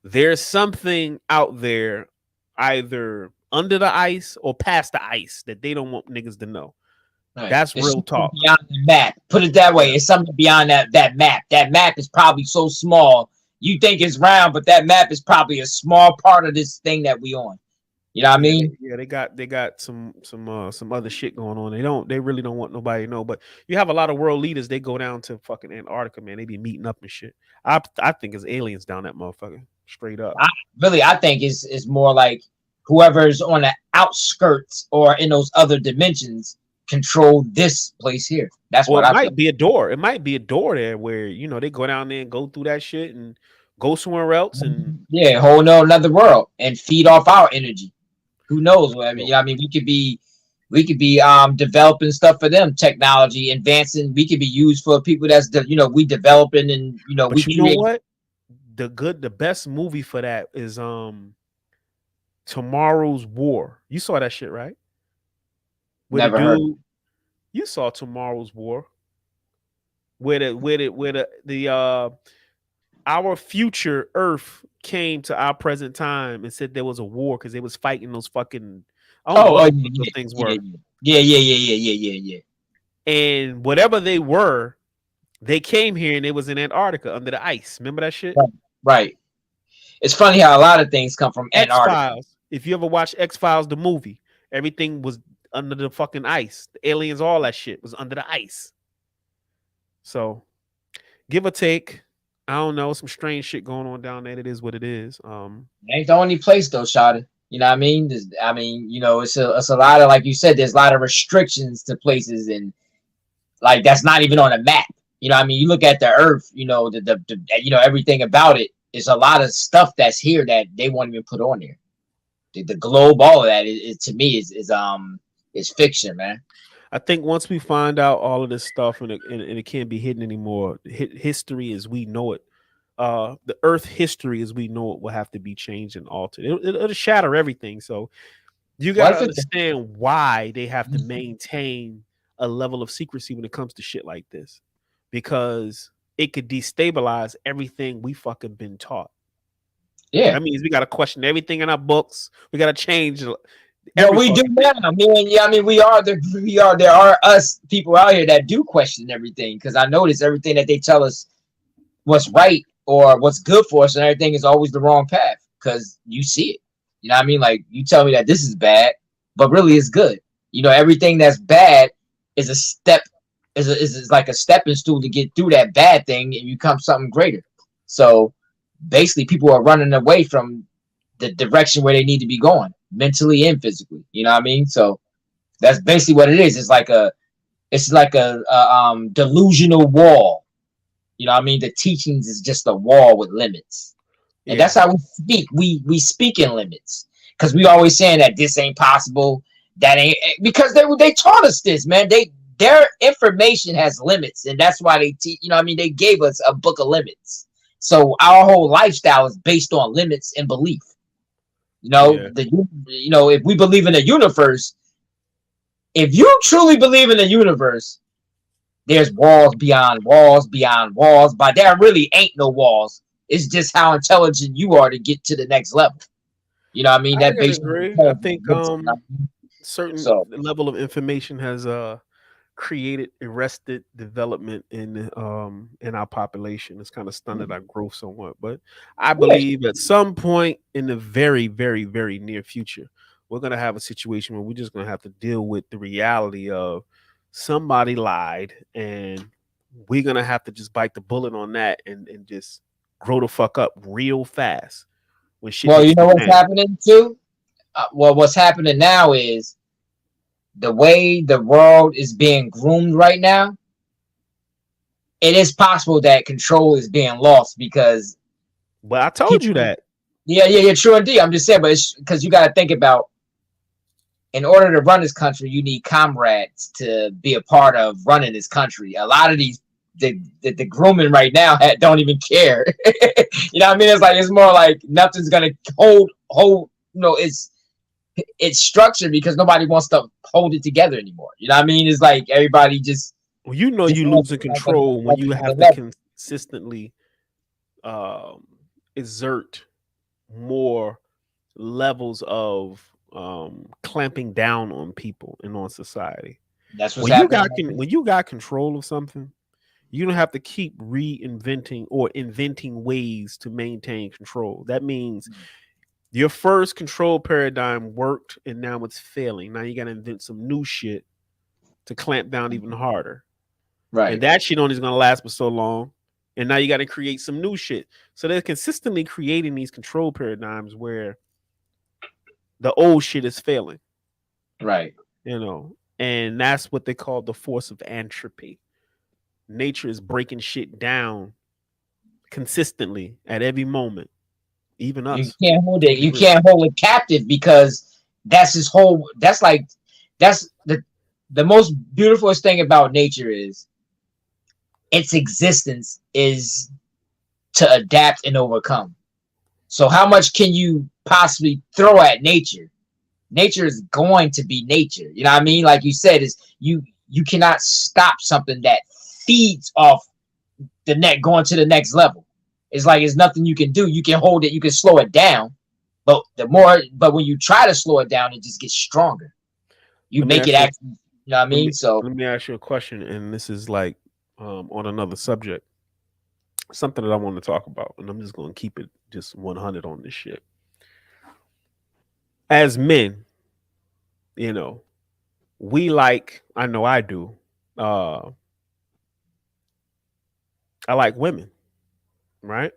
there's something out there either under the ice or past the ice that they don't want niggas to know. Right. That's It's real talk. beyond the map. Put it that way. It's something beyond that map. That map is probably so small. You think it's round, but that map is probably a small part of this thing that we on. You know what I mean? Yeah, they got some other shit going on. They really don't want nobody to know. But you have a lot of world leaders. They go down to fucking Antarctica, man. They be meeting up and shit. I think it's aliens down that motherfucker. Straight up. I think it's more like whoever's on the outskirts or in those other dimensions control this place here. That's what I might be a door. It might be a door there where they go down there and go through that shit and go somewhere else and whole another world and feed off our energy. Who knows? I mean, we could be developing stuff for them, technology advancing. We could be used for people that's we developing and but we know what? The best movie for that is Tomorrow's War. You saw that shit, right? Never heard. You saw Tomorrow's War. Where the our future Earth came to our present time and said there was a war because they was fighting those fucking those things were. Yeah. And whatever they were, they came here and it was in Antarctica under the ice. Remember that shit? Right. It's funny how a lot of things come from Antarctica. X-Files. If you ever watch X-Files, the movie, everything was under the fucking ice. The aliens, all that shit was under the ice. So, give or take, I don't know, some strange shit going on down there. It is what it is. Ain't the only place though, Shada. You know what I mean? It's a lot of, like you said, there's a lot of restrictions to places, and like that's not even on a map. You know what I mean? You look at the Earth, the everything about it is a lot of stuff that's here that they won't even put on there. The globe, all of that, to me is fiction, man. I think once we find out all of this stuff and it can't be hidden anymore, history as we know it, the Earth history as we know it will have to be changed and altered. It'll shatter everything. So you got to understand why they have to maintain a level of secrecy when it comes to shit like this, because it could destabilize everything we fucking been taught. Yeah, that means we got to question everything in our books. We got to change. Well, we do now. There are us people out here that do question everything, because I notice everything that they tell us what's right or what's good for us and everything is always the wrong path, because you see it. You know what I mean? Like, you tell me that this is bad, but really it's good. Everything that's bad is a step, is like a stepping stool to get through that bad thing and become something greater. So basically people are running away from the direction where they need to be going, mentally and physically. You know what I mean? So that's basically what it is. It's like a delusional wall. You know what I mean? The teachings is just a wall with limits. And that's how we speak. We speak in limits, because we always saying that this ain't possible. That ain't, because they taught us this, man. Their information has limits, and that's why they teach. You know what I mean? They gave us a book of limits. So our whole lifestyle is based on limits and belief. If we believe in the universe, if you truly believe in the universe, there's walls beyond walls beyond walls. But there really ain't no walls. It's just how intelligent you are to get to the next level. You know what I mean? I think certain level of information has created arrested development in our population. It's kind of stunted our growth somewhat, but I believe at some point in the very, very, very near future, we're going to have a situation where we're just going to have to deal with the reality of somebody lied, and we're going to have to just bite the bullet on that and just grow the fuck up real fast. When shit what's happening too? What's happening now is the way the world is being groomed right now. It is possible that control is being lost, because But I told you that. Yeah, true indeed. I'm just saying, but it's because you got to think about, in order to run this country, you need comrades to be a part of running this country. A lot of these, the grooming right now don't even care. You know what I mean? It's like, it's more like nothing's gonna hold. You know, it's structured because nobody wants to hold it together anymore. You know what I mean? It's like everybody just. Well, you know, you losing control when you have to consistently exert more levels of clamping down on people and on society. That's what's happening. When you got control of something, you don't have to keep reinventing or inventing ways to maintain control. That means your first control paradigm worked and now it's failing. Now you got to invent some new shit to clamp down even harder. Right. And that shit only is going to last for so long. And now you got to create some new shit. So they're consistently creating these control paradigms where the old shit is failing. Right. You know, and that's what they call the force of entropy. Nature is breaking shit down consistently at every moment. Even us. You can't hold it. You can't hold it captive because that's his whole. That's the most beautiful thing about nature is its existence is to adapt and overcome. So how much can you possibly throw at nature? Nature is going to be nature. You know what I mean? Like you said, is you cannot stop something that feeds off the net going to the next level. It's like it's nothing you can do. You can hold it, you can slow it down, but when you try to slow it down, it just gets stronger. You make it act. You know what I mean? So let me ask you a question, and this is like on another subject, something that I want to talk about, and I'm just going to keep it just 100 on this shit. As men, you know, we like, I know I do, I like women, right?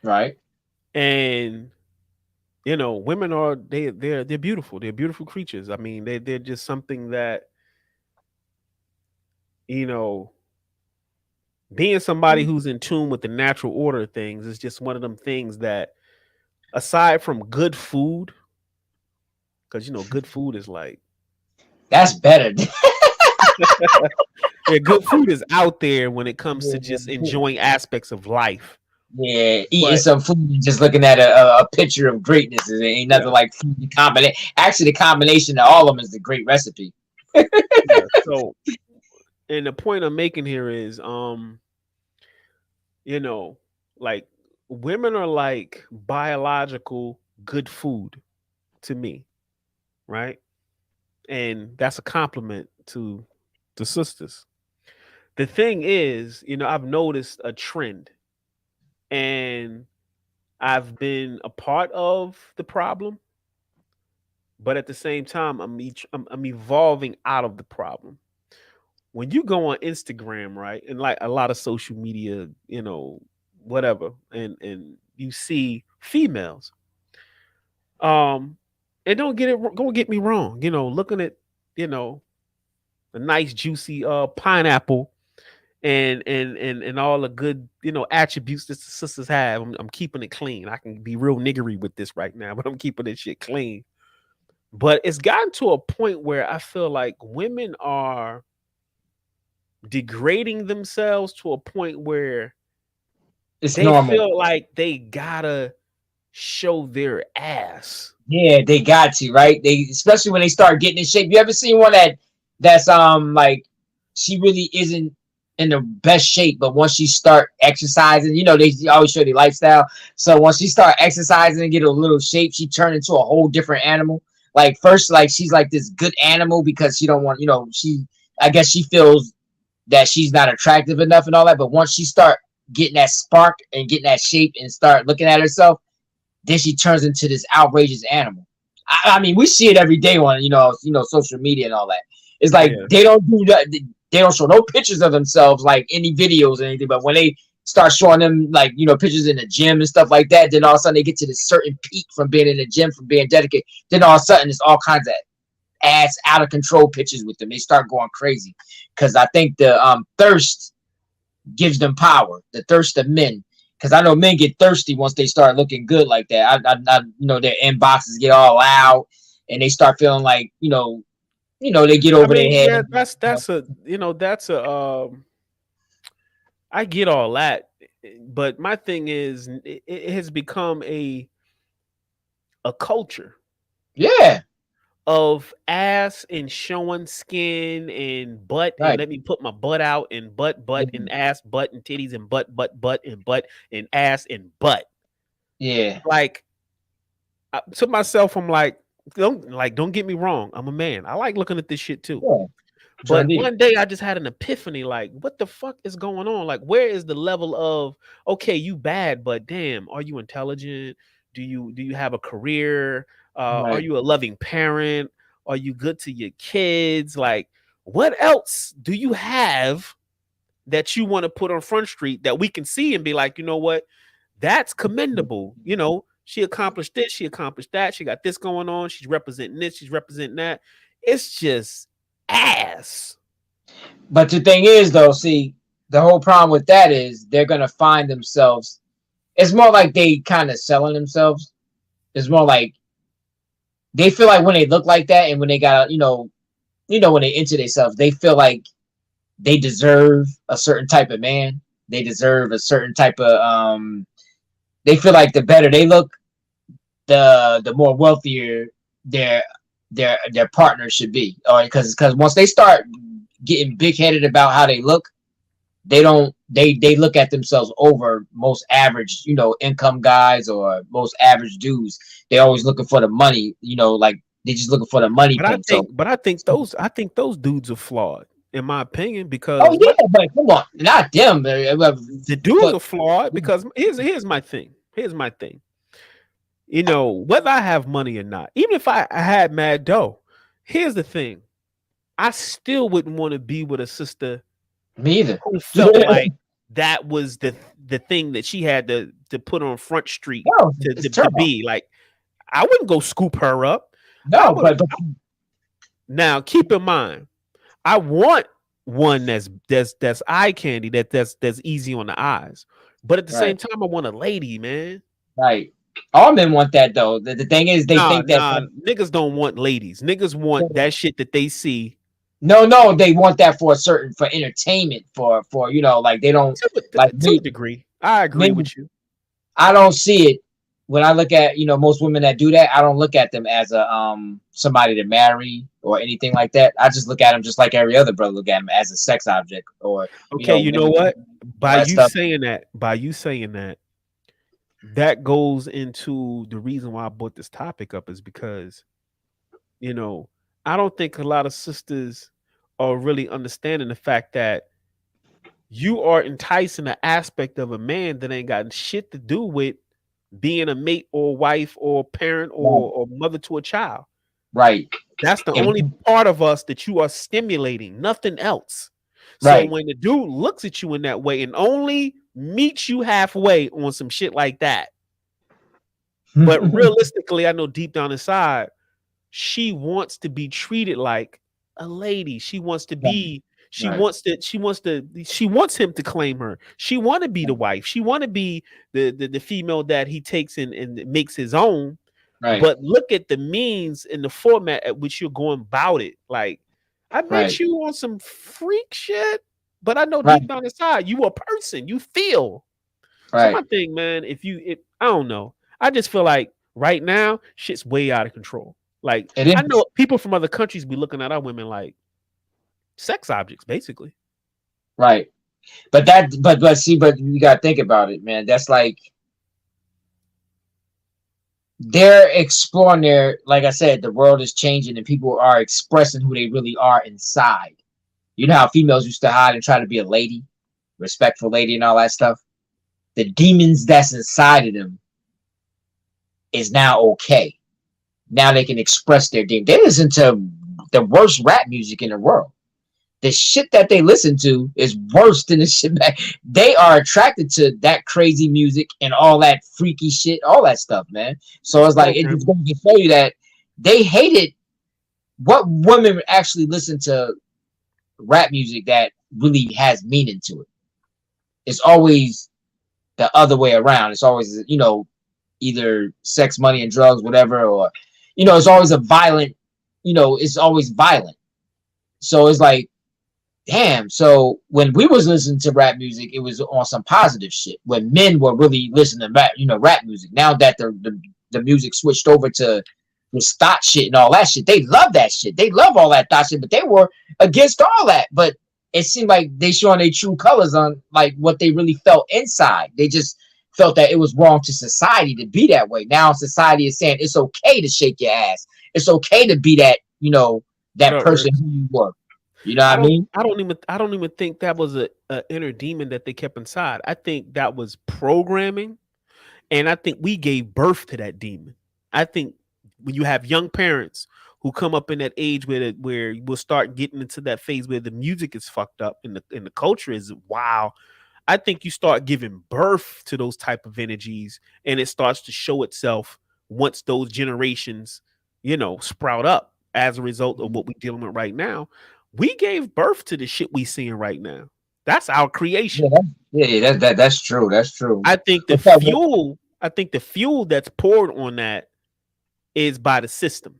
Right. And you know, women are they're beautiful. They're beautiful creatures. I mean, they're just something that, you know, being somebody who's in tune with the natural order of things is just one of them things that, aside from good food, because you know, good food is like that's better. Yeah, good food is out there when it comes to just enjoying aspects of life. Yeah, eating some food and just looking at a picture of greatness. It ain't nothing like food combination. Actually, the combination of all of them is the great recipe. So, and the point I'm making here is, you know, like women are like biological good food to me, right? And that's a compliment to the sisters. The thing is, you know, I've noticed a trend, and I've been a part of the problem, but at the same time, I'm evolving out of the problem. When you go on Instagram, right, and like a lot of social media, you know, whatever, and you see females, and don't get me wrong, you know, looking at, you know, a nice juicy pineapple and all the good, you know, attributes that the sisters have. I'm keeping it clean. I can be real niggery with this right now, but I'm keeping this shit clean. But it's gotten to a point where I feel like women are degrading themselves to a point where they feel like they gotta show their ass. Yeah, they got to, right? They, especially when they start getting in shape. You ever seen one that's like she really isn't in the best shape, but once she start exercising, you know, they always show their lifestyle. So once she start exercising and get a little shape, she turned into a whole different animal. Like first, like she's like this good animal because she don't want, you know, I guess she feels that she's not attractive enough and all that. But once she start getting that spark and getting that shape and start looking at herself, then she turns into this outrageous animal. I mean, we see it every day on, you know, social media and all that. It's like they don't do that. They don't show no pictures of themselves, like any videos or anything. But when they start showing them, like, you know, pictures in the gym and stuff like that, then all of a sudden they get to this certain peak from being in the gym, from being dedicated. Then all of a sudden it's all kinds of ass out of control pictures with them. They start going crazy because I think the thirst gives them power. The thirst of men because I know men get thirsty once they start looking good like that. Their inboxes get all loud, and they start feeling like they get over their head. Yeah, that's a I get all that, but my thing is, it has become a culture Yeah, of ass and showing skin and butt and right. let me put my butt out and butt and ass, butt and titties and butt and ass and butt. Yeah. Like, to myself, I'm like, don't get me wrong, I'm a man. I like looking at this shit too. Yeah. But one day I just had an epiphany, like, what the fuck is going on? Like, where is the level of, okay, you bad, but damn, are you intelligent? Do you have a career? Right. Are you a loving parent? Are you good to your kids? Like, what else do you have that you want to put on Front Street that we can see and be like, you know what? That's commendable. She accomplished this, she accomplished that, she got this going on, she's representing this, she's representing that. It's just ass. But the thing is, though, see, the whole problem with that is they're gonna find themselves. It's more like they kind of selling themselves. It's more like they feel like when they look like that, and when they got when they enter themselves, they feel like they deserve a certain type of man. They deserve a certain type of They feel like the better they look, the more wealthier their partner should be. Or because once they start getting big headed about how they look, they look at themselves over most average income guys or most average dudes. They're always looking for the money. Like they just looking for the money. But I think those dudes are flawed, in my opinion, because but come on, not them. The dudes are flawed because here's my thing. Whether I have money or not, even if I had mad dough, here's the thing. I still wouldn't want to be with a sister. Me either. Who felt like that was the thing that she had to put on Front Street to be. Like, I wouldn't go scoop her up. No, but now keep in mind, I want one that's eye candy, that's easy on the eyes. But at the same time, I want a lady, man. Right. All men want that though. The thing is, they think that niggas don't want ladies. Niggas want that shit that they see. No, they want that for entertainment, for like they don't like to a degree. I agree with you. I don't see it when I look at most women that do that. I don't look at them as a somebody to marry or anything like that. I just look at them just like every other brother look at them, as a sex object. Or you know what? By you saying that, that goes into the reason why I brought this topic up, is because I don't think a lot of sisters are really understanding the fact that you are enticing an aspect of a man that ain't got shit to do with being a mate or wife or parent or mother to a child. Right. That's the only part of us that you are stimulating, nothing else. Right. So when the dude looks at you in that way and only meets you halfway on some shit like that, but realistically, I know deep down inside, she wants to be treated like a lady. She wants to be. She wants him to claim her. She want to be the wife. She want to be the female that he takes and makes his own. Right. But look at the means and the format at which you're going about it. Like, I met you on some freak shit, but I know deep down inside you a person. You feel. Right. So my thing, man, I don't know. I just feel like right now shit's way out of control. Like, I know people from other countries be looking at our women like sex objects, basically. Right. But you gotta think about it, man. That's like they're exploring like I said, the world is changing and people are expressing who they really are inside. You know how females used to hide and try to be a lady, respectful lady and all that stuff? The demons that's inside of them is now okay. Now they can express their demons. They listen to the worst rap music in the world. The shit that they listen to is worse than the shit back. They are attracted to that crazy music and all that freaky shit, all that stuff, man. So it's like, it's going to show you that they hated what women actually listen to rap music that really has meaning to it. It's always the other way around. It's always, you know, either sex, money, and drugs, whatever, or, you know, it's always a violent, you know, it's always violent. So it's like, damn. So when we was listening to rap music, it was on some positive shit. When men were really listening to rap, you know, rap music. Now that the music switched over to the thought shit and all that shit, they love that shit. They love all that thought shit, but they were against all that. But it seemed like they showing their true colors on like what they really felt inside. They just felt that it was wrong to society to be that way. Now society is saying it's okay to shake your ass. It's okay to be that, you know, that person who you were. You know what I mean? I don't even think that was a inner demon that they kept inside. I think that was programming, and I think we gave birth to that demon. I think when you have young parents who come up in that age where we'll start getting into that phase where the music is fucked up and the culture is wow. I think you start giving birth to those type of energies, and it starts to show itself once those generations, you know, sprout up as a result of what we're dealing with right now. We gave birth to the shit we seeing right now. That's our creation. That's true. That's true. I think the fuel that's poured on that is by the system.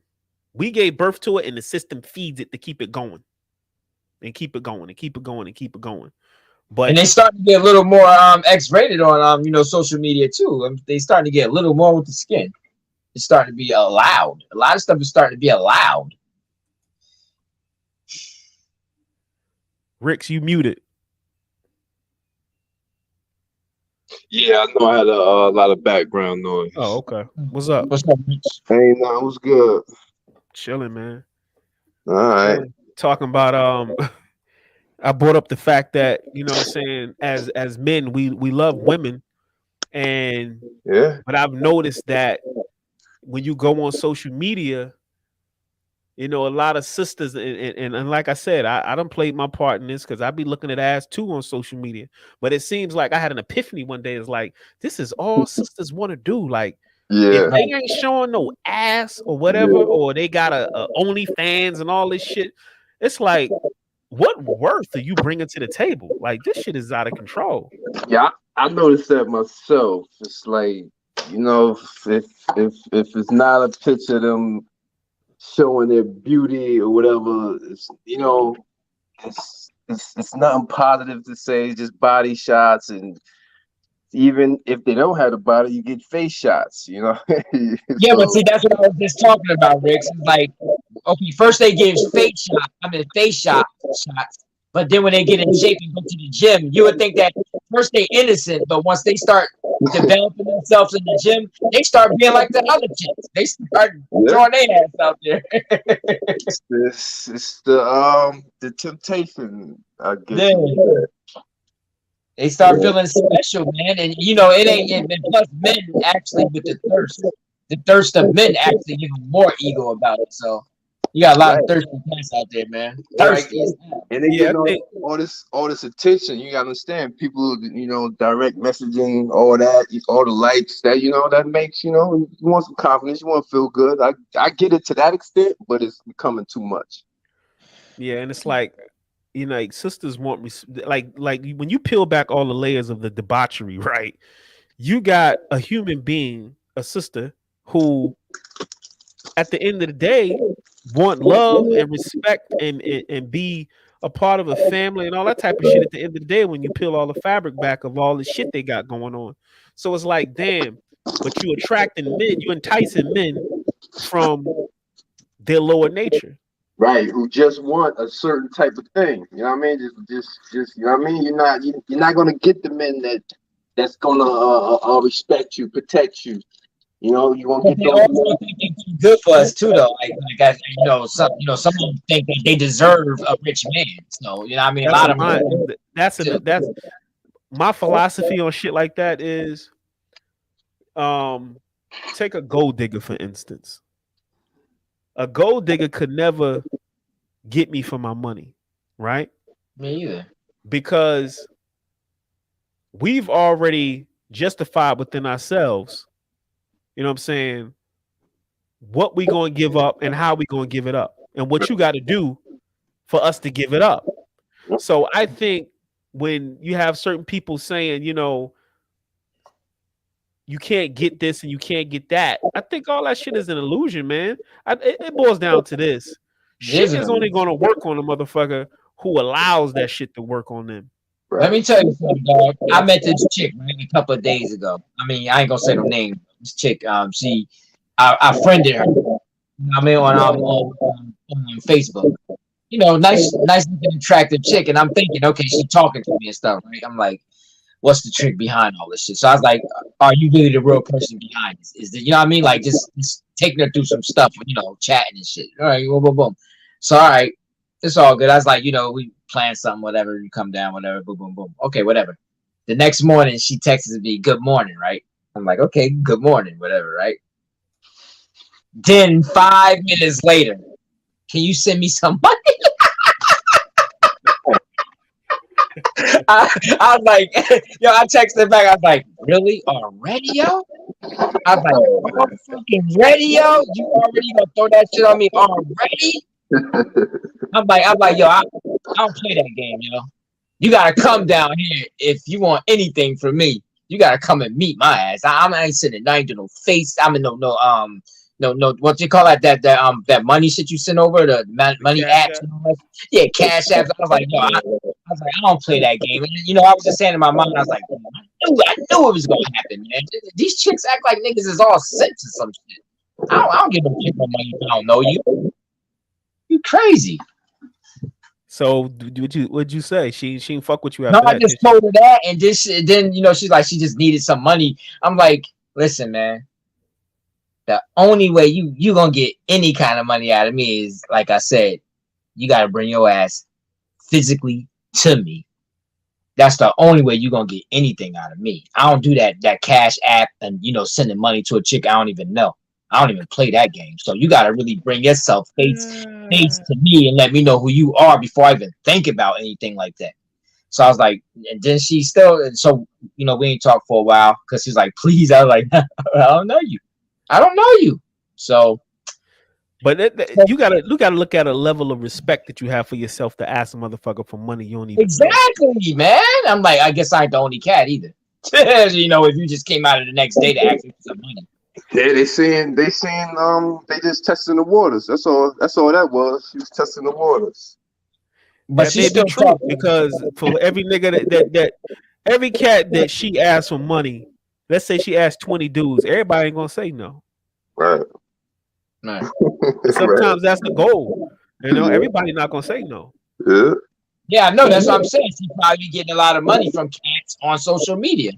We gave birth to it, and the system feeds it to keep it going, and keep it going, and keep it going, and keep it going. But and they starting to get a little more X-rated on you know, social media too. They starting to get a little more with the skin. It's starting to be allowed. A lot of stuff is starting to be allowed. Ricks, you muted. Yeah, I know I had a lot of background noise. Oh, okay. What's up? What's up, Rich? Hey, no, it was good. Chilling, man. All right. Talking about I brought up the fact that, you know what I'm saying, as men, we love women, and Yeah. but I've noticed that when you go on social media, you know, a lot of sisters, and like I said, I done played my part in this because I be looking at ass too on social media. But it seems like I had an epiphany one day. It's like, this is all sisters want to do. Like, Yeah. if they ain't showing no ass or whatever, or they got a OnlyFans and all this shit, it's like, what worth are you bringing to the table? Like, this shit is out of control. Yeah, I noticed that myself. It's like, you know, if it's not a picture of them showing their beauty or whatever, it's, you know, it's nothing positive to say. It's just body shots, and even if they don't have the body, you get face shots. You know. Yeah, but see, that's what I was just talking about, Rick. It's like, okay, first they give face shots, but then when they get in shape and go to the gym, you would think that first they innocent, but once they start developing themselves in the gym, they start being like the other chicks. They start throwing their ass out there. It's the temptation, I guess. Yeah. They start feeling special, man, and you know it ain't. And plus, men actually with the thirst of men actually give them more ego about it. So you got a lot of thirsty cats out there, man. Thirsty. And they get all this attention. You gotta understand, people, you know, direct messaging, all that, all the likes, that, you know, that makes, you know, you want some confidence, you want to feel good. I get it to that extent, but it's becoming too much. Yeah, and it's like, you know, like sisters want like when you peel back all the layers of the debauchery, right? You got a human being, a sister, who at the end of the day want love and respect and be a part of a family and all that type of shit at the end of the day when you peel all the fabric back of all the shit they got going on. So it's like, damn, but you attracting men, you enticing men from their lower nature. Right, who just want a certain type of thing. You know what I mean? Just you know what I mean? You're not gonna get the men that's gonna respect you, protect you. You know, you won't get They those. also think they're good for us too, though. Like you know, some of them think that they deserve a rich man. So you know, what I mean, a lot of them. That's my philosophy on shit like that is, take a gold digger for instance. A gold digger could never get me for my money, right? Me either. Because we've already justified within ourselves, you know what I'm saying, what we going to give up and how we going to give it up and what you got to do for us to give it up. So I think when you have certain people saying, you know, you can't get this and you can't get that. I think all that shit is an illusion, man. It boils down to this. Shit is only going to work on a motherfucker who allows that shit to work on them. Let me tell you something, dog. I met this chick maybe a couple of days ago. I mean, I ain't gonna say no name. This chick, I friended her. I mean, on Facebook. You know, nice looking, attractive chick, and I'm thinking, okay, she talking to me and stuff, right? I'm like, what's the trick behind all this shit? So I was like, are you really the real person behind this? Is the, you know what I mean? Like just taking her through some stuff, you know, chatting and shit. All right, boom, boom, boom. So all right, it's all good. I was like, you know, we plan something, whatever. You come down, whatever. Boom, boom, boom. Okay, whatever. The next morning, she texts me, "Good morning," right? I'm like, okay, good morning, whatever, right? Then 5 minutes later, can you send me some money? I was like, yo, I texted back. I was like, really? Already, yo? I was like, fucking ready, yo? You already gonna throw that shit on me already? I'm like, yo, I don't play that game, yo. You gotta come down here if you want anything from me. You gotta come and meet my ass. I ain't sending nothing to no face. I'm in no, what do you call that money shit you send over, the money apps and all that? Yeah, cash apps. I was like, yo, I don't play that game. And, you know, I was just saying in my mind, I was like, I knew it was gonna happen, man. These chicks act like niggas is all sense or some shit. I don't give a shit no money if I don't know you. You crazy. So what'd you say? She didn't fuck with you after that? No, I just told her that, and then you know, she's like, she just needed some money. I'm like, listen, man. The only way you gonna get any kind of money out of me is, like I said, you gotta bring your ass physically to me. That's the only way you gonna get anything out of me. I don't do that cash app and, you know, sending money to a chick I don't even know. I don't even play that game. So you gotta really bring yourself face to me and let me know who you are before I even think about anything like that. So I was like, and then she still, so, you know, we ain't talked for a while because she's like, please. I was like, I don't know you. I don't know you. So, but you gotta look at a level of respect that you have for yourself to ask a motherfucker for money you don't even know. Man. I'm like, I guess I ain't the only cat either. You know, if you just came out of the next day to ask me for some money. Yeah, they just testing the waters. That's all that was. She was testing the waters. But that she's still true, because for every nigga that every cat that she asks for money, let's say she asked 20 dudes, everybody ain't gonna say no. Right. Sometimes that's the goal. You know, everybody not gonna say no. Yeah. Yeah, I know. That's what I'm saying. She probably getting a lot of money from cats on social media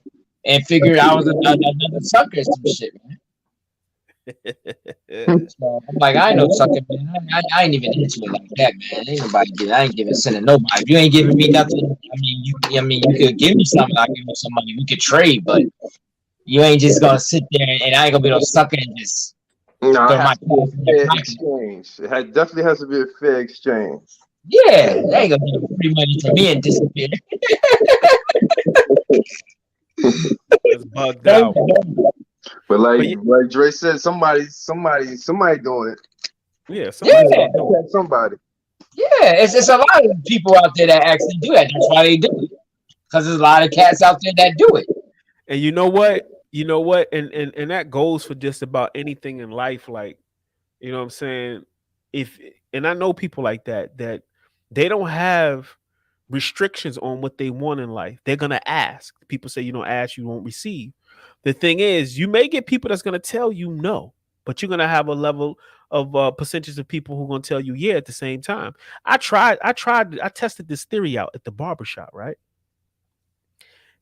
and figured I was another sucker or some shit, man. So I'm like, I ain't no sucker, man. I ain't even into it like that, man. Ain't nobody I ain't sending nobody. If you ain't giving me nothing, I mean, you could give me something. I'll give you some money. We could trade, but you ain't just gonna sit there and I ain't gonna be no sucker and just. No, it has to be a fair exchange. It definitely has to be a fair exchange. Yeah, they ain't gonna get free money from me and disappear. It's bugged out. But like Dre said, somebody doing it. Yeah, somebody. Yeah, it's a lot of people out there that actually do that. That's why they do it. Because there's a lot of cats out there that do it. And you know what? And that goes for just about anything in life. Like, you know what I'm saying? And I know people like that they don't have restrictions on what they want in life. They're gonna ask. People say you don't ask, you won't receive. The thing is, you may get people that's gonna tell you no, but you're gonna have a level of percentage of people who are gonna tell you yeah at the same time. I tested this theory out at the barbershop, right?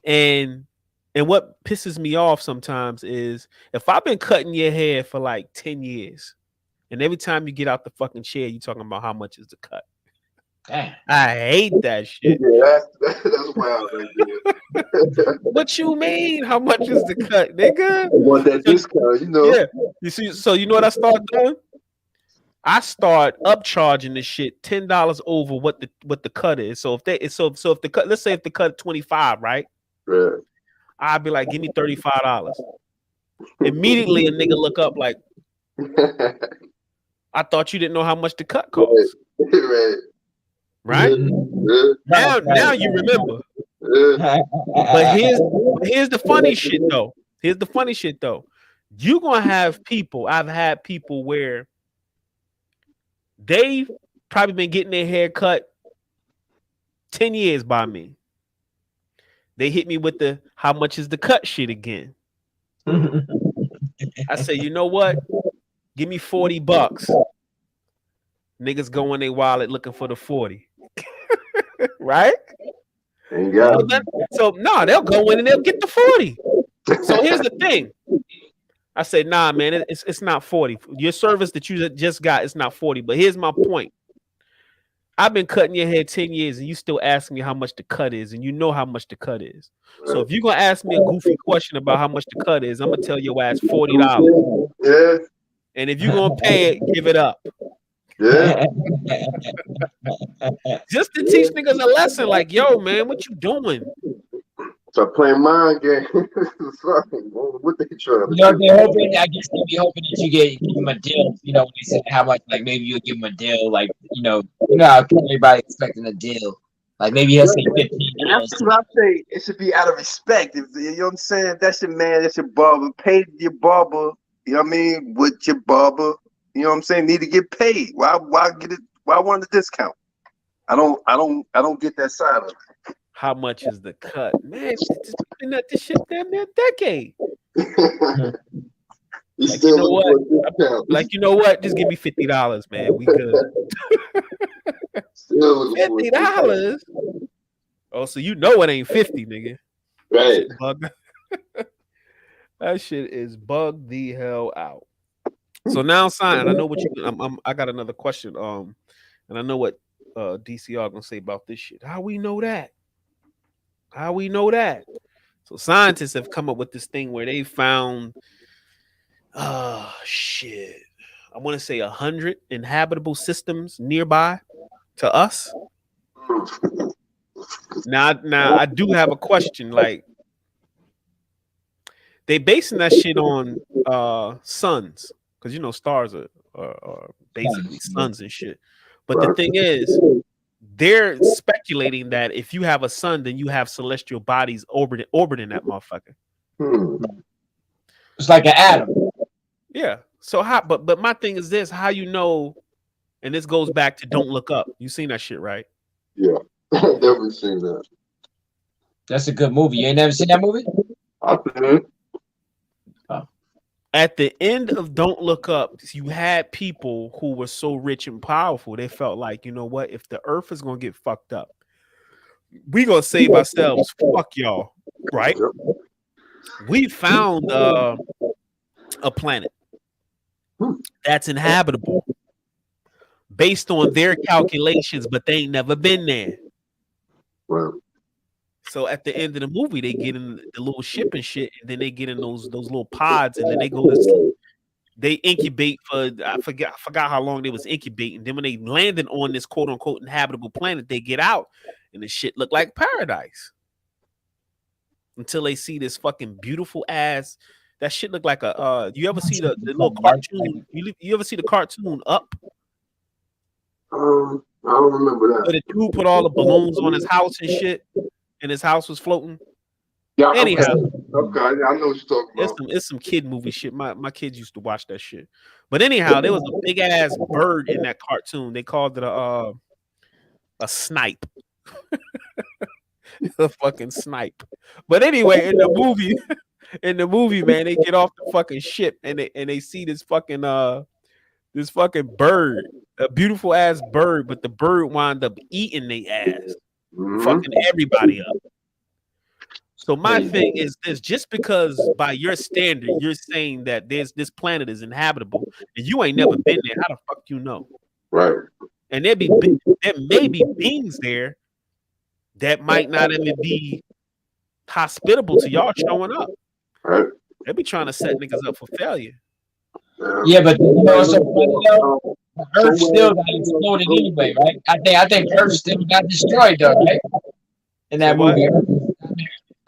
And what pisses me off sometimes is if I've been cutting your hair for like 10 years, and every time you get out the fucking chair, you're talking about how much is the cut. Damn. I hate that shit. Yeah, that's wild right there. What you mean? How much is the cut, nigga? I want that discount, you know. Yeah. You see, so you know what I start doing? I start upcharging this shit $10 over what the cut is. So if the cut, let's say if the cut 25, right? Right. I'd be like, give me $35. Immediately a nigga look up like, I thought you didn't know how much the cut costs. Right? Now you remember. But here's the funny shit though. Here's the funny shit though. You're gonna have people. I've had people where they've probably been getting their hair cut 10 years by me. They hit me with the how much is the cut shit again. I say, you know what? Give me $40. Niggas go in their wallet looking for the 40. Right? So no, they'll go in and they'll get the 40. So here's the thing. I said, nah, man, it's not 40. Your service that you just got is not 40. But here's my point. I've been cutting your hair 10 years and you still asking me how much the cut is, and you know how much the cut is. So if you're gonna ask me a goofy question about how much the cut is, I'm gonna tell your ass $40. Yeah. And if you're gonna pay it, give it up. Yeah. Just to teach niggas a lesson, like, yo, man, what you doing? So playing mind game. What they trying to You know, they're hoping. I guess they'll be hoping that you give them a deal. You know, when they said how much, like maybe you'll give them a deal. Like you know how everybody expecting a deal. Like maybe he'll say $15. That's what I say. It should be out of respect. If you know what I'm saying, that's your man, that's your barber. Pay your barber. You know what I mean? With your barber, you know what I'm saying? Need to get paid. Why get it? Why want a discount? I don't get that side of it. How much is the cut? Man, it's been at this shit damn near a decade. Like, you know what? Like, you know what? Just give me $50, man. We good. $50? Oh, so you know it ain't 50, nigga. Right. That shit is bugged the hell out. So now, Sign, I know what you. I got another question. And I know what DCR gonna say about this shit. How we know that? How we know that? So scientists have come up with this thing where they found, shit. I want to say 100 inhabitable systems nearby to us. Now I do have a question. Like, they basing that shit on suns, because you know stars are basically suns and shit. But the thing is, they're speculating that if you have a sun, then you have celestial bodies orbiting that motherfucker. It's like an atom. Yeah. So how? But my thing is this: how you know? And this goes back to Don't Look Up. You seen that shit, right? Yeah, definitely seen that. That's a good movie. You ain't never seen that movie? I've seen it. At the end of Don't Look Up, you had people who were so rich and powerful, they felt like, you know what? If the earth is going to get fucked up, we going to save ourselves. Fuck y'all. Right? We found a planet that's inhabitable based on their calculations, but they ain't never been there. Wow. So at the end of the movie, they get in the little ship and shit, and then they get in those little pods, and then they go to sleep. They incubate for I forgot how long they was incubating. Then when they landed on this quote unquote inhabitable planet, they get out, and the shit look like paradise. Until they see this fucking beautiful ass. That shit look like a you ever see the little cartoon? You ever see the cartoon Up? I don't remember that. Where the dude put all the balloons on his house and shit, and his house was floating. Yeah, Anyhow, okay, I know what you're talking about. It's some kid movie shit. My kids used to watch that shit. But anyhow, there was a big ass bird in that cartoon. They called it a snipe. A fucking snipe. But anyway, in the movie, man, they get off the fucking ship and they see this fucking bird, a beautiful ass bird, but the bird wound up eating their ass, fucking everybody up. So my thing is this: just because by your standard you're saying that this planet is inhabitable and you ain't never been there, how the fuck you know? Right. And there may be beings there that might not even be hospitable to y'all showing up. Right. They be trying to set niggas up for failure. Yeah, but you know what's so funny though? The Earth still got exploded anyway, right? I think Earth still got destroyed though, right? In that movie.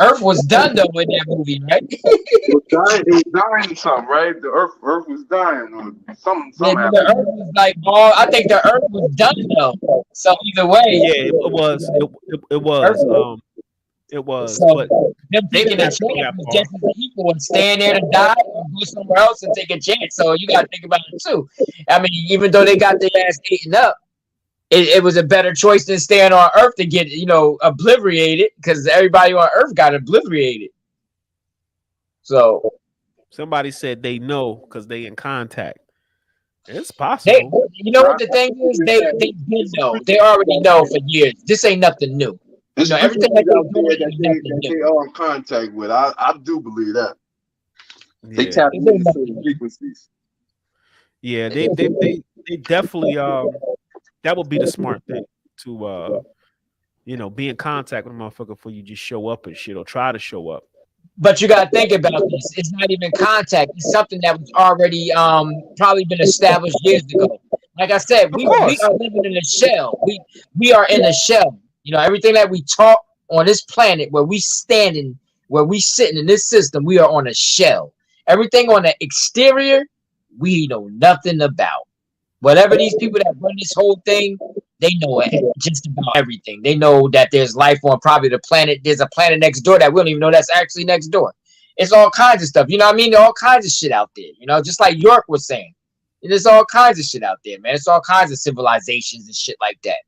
Earth was done though in that movie, right? It was dying something, right? The Earth was dying or something. Yeah, the Earth was like, I think the Earth was done though. So either way, yeah, it was. It was. So, But them thinking that Go chance that was far. just as equal and staying there to die or go somewhere else and take a chance. So you got to think about it too. I mean, even though they got their ass eaten up, it was a better choice than staying on Earth to get, obliterated, because everybody on Earth got obliterated. So Somebody said they know because they in contact. It's they, possible. you know what the thing is, they did know. They already know for years. This ain't nothing new. There's Everything that frequencies they're out there doing is that nothing they new. are in contact with. I do believe that. They Yeah, tap into certain frequencies. yeah. They definitely that would be the smart thing to be in contact with a motherfucker before you just show up and shit or try to show up. But you got to think about this. It's not even contact. It's something that was already probably been established years ago. Like I said, we course. are living in a shell. We are in a shell. Everything that we taught on this planet, where we standing, where we sitting in this system, we are on a shell. Everything on the exterior, we know nothing about. Whatever these people that run this whole thing, they know just about everything. They know that there's life on probably the planet. There's a planet next door that we don't even know that's actually next door. It's all kinds of stuff. You know what I mean? There are all kinds of shit out there. Just like York was saying. There's all kinds of shit out there, man. It's all kinds of civilizations and shit like that.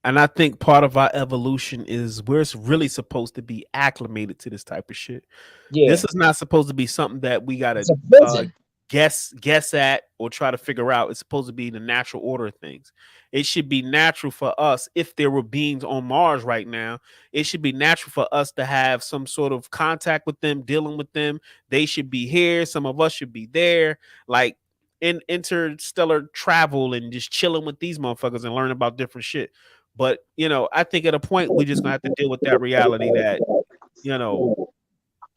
And I think part of our evolution is we're really supposed to be acclimated to this type of shit. Yeah. This is not supposed to be something that we gotta It's a prison. guess at or try to figure out. It's supposed to be the natural order of things. It should be natural for us. If there were beings on Mars right now, it should be natural for us to have some sort of contact with them, dealing with them. They should be here. Some of us should be there, like in interstellar travel and just chilling with these motherfuckers and learning about different shit. But I think at a point we're just gonna have to deal with that reality that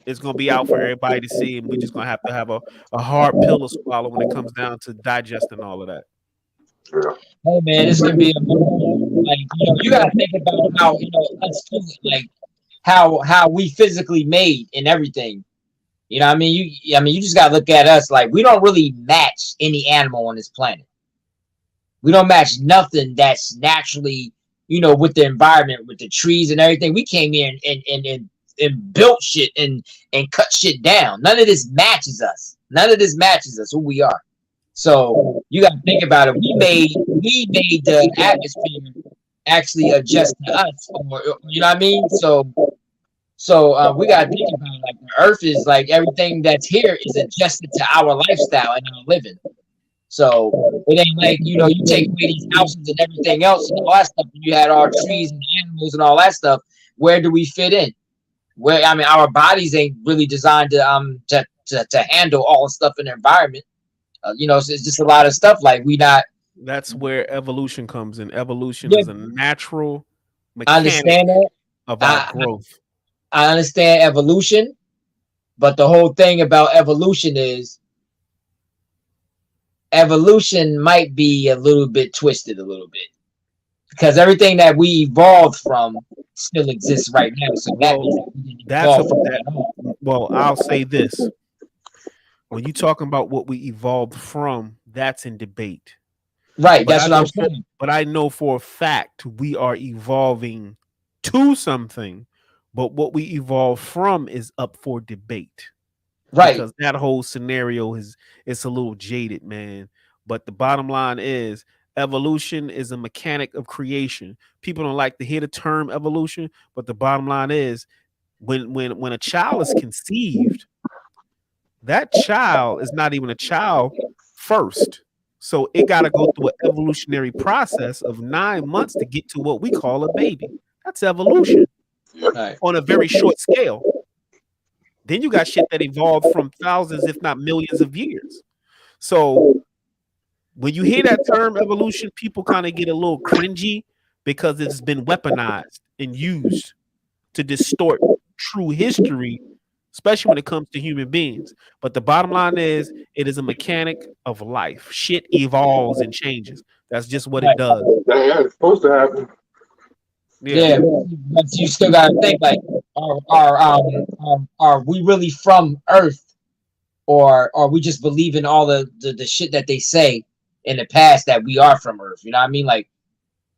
it's gonna be out for everybody to see, and we're just gonna have a hard pill to swallow when it comes down to digesting all of that. Hey man, this can be like you gotta think about how us too, like how we physically made and everything. You just gotta look at us like we don't really match any animal on this planet. We don't match nothing that's naturally, with the environment, with the trees and everything. We came here and built shit and cut shit down. None of this matches us. None of this matches us who we are. So you got to think about it. We made the atmosphere actually adjust to us. You know what I mean? So we got to think about it. Like the Earth is like everything that's here is adjusted to our lifestyle and our living. So it ain't like you take away these houses and everything else and all that stuff. And you had our trees and animals and all that stuff. Where do we fit in? Our bodies ain't really designed to handle all the stuff in the environment. So it's just a lot of stuff like we not. That's where evolution comes in. Evolution is a natural I understand that of our growth. I understand evolution, but the whole thing about evolution is evolution might be a little bit twisted a little bit because everything that we evolved from still exists right now. So I'll say this. When you talking about what we evolved from, that's in debate. Right, that's what I'm saying. But I know for a fact we are evolving to something, but what we evolve from is up for debate. Right. Because that whole scenario it's a little jaded, man. But the bottom line is evolution is a mechanic of creation. People don't like to hear the term evolution, but the bottom line is when a child is conceived, that child is not even a child first. So it got to go through an evolutionary process of 9 months to get to what we call a baby. That's evolution on a very short scale. Then you got shit that evolved from thousands, if not millions of years. So when you hear that term evolution, people kind of get a little cringy because it's been weaponized and used to distort true history, especially when it comes to human beings. But the bottom line is it is a mechanic of life. Shit evolves and changes. That's just what it does. Yeah, it's supposed to happen. Yeah, but you still gotta think like, are we really from Earth, or are we just believing all the shit that they say in the past that we are from Earth? You know what I mean? Like,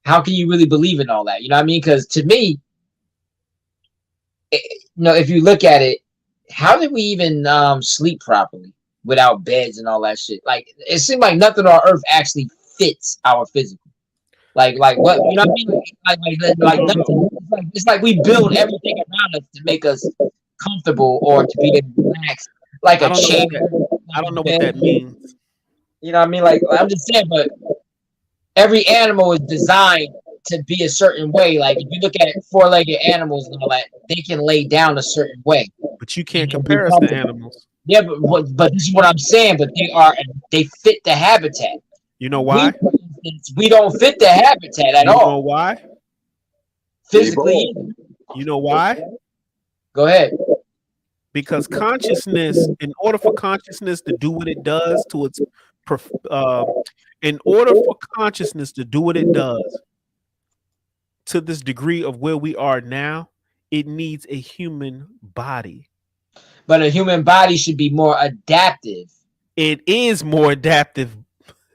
how can you really believe in all that? You know what I mean? Because to me, if you look at it, how did we even sleep properly without beds and all that shit? Like, it seemed like nothing on Earth actually fits our physical. Like what, you know what I mean? Like nothing. It's like we build everything around us to make us comfortable or to be able to relax, like a chair. I don't know what that means. You know what I mean? Like, I'm just saying, but every animal is designed to be a certain way. Like, if you look at four-legged animals and all that, they can lay down a certain way. But you can't compare us to animals. Yeah, but this is what I'm saying. But they fit the habitat. You know why? We don't fit the habitat at all. You know why? Physically. You know why? Go ahead. Because consciousness, in order for consciousness to do what it does to its, in order for consciousness to do what it does to this degree of where we are now, it needs a human body. But a human body should be more adaptive. It is more adaptive.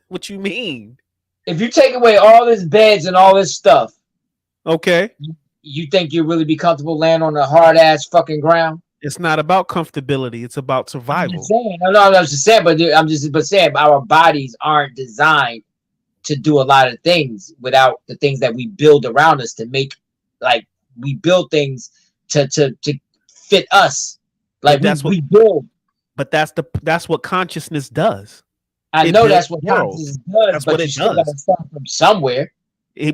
What you mean? If you take away all this beds and all this stuff, okay, you think you'll really be comfortable laying on the hard ass fucking ground? It's not about comfortability; it's about survival. I'm just saying, but saying our bodies aren't designed to do a lot of things without the things that we build around us to make. Like, we build things to fit us. Like, we build. But that's what consciousness does. I know that's what consciousness does. That's what it does. Start from somewhere.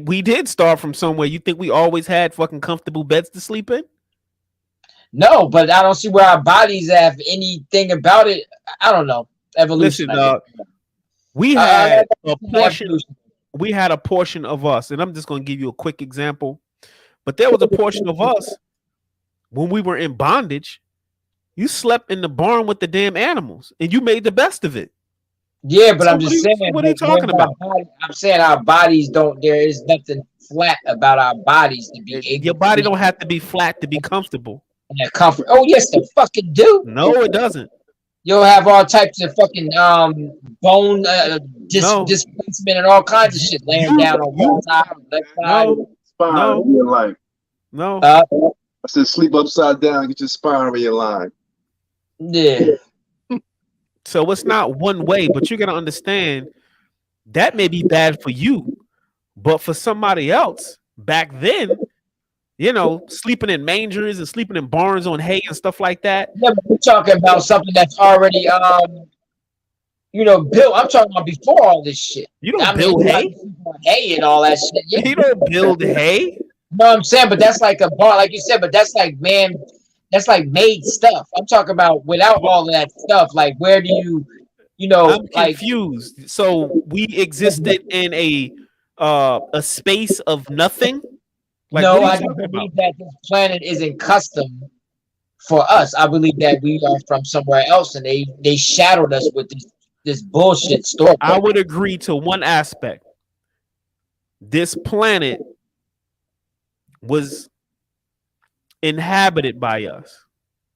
We did start from somewhere. You think we always had fucking comfortable beds to sleep in? No, but I don't see where our bodies have anything about it. I don't know. Evolution. Listen, we had a portion. Evolution. We had a portion of us, and I'm just going to give you a quick example. But there was a portion of us when we were in bondage. You slept in the barn with the damn animals, and you made the best of it. Yeah, but I'm just saying. What are you talking about? I'm saying our bodies don't. There is nothing flat about our bodies to be able. Your body don't have to be flat to be comfortable. And comfort. Oh yes, it fucking do. No, it doesn't. You'll have all types of fucking bone displacement and all kinds of shit laying down on one side, left side. Spine. No. I said sleep upside down. Get your spine realigned. Yeah. So it's not one way, but you're gonna understand that may be bad for you, but for somebody else back then, you know, sleeping in mangers and sleeping in barns on hay and stuff like that. Yeah, but we're talking about something that's already built. I'm talking about before all this shit. You don't build hay? Hay and all that shit. Yeah. You don't build hay? No, I'm saying, but that's like a barn, like you said, but that's like, man, that's like made stuff. I'm talking about without all of that stuff. Like, where do I'm confused. So we existed in a space of nothing. Like, no, I don't believe that this planet isn't custom for us. I believe that we are from somewhere else, and they shadowed us with this bullshit story. I would agree to one aspect. This planet was inhabited by us.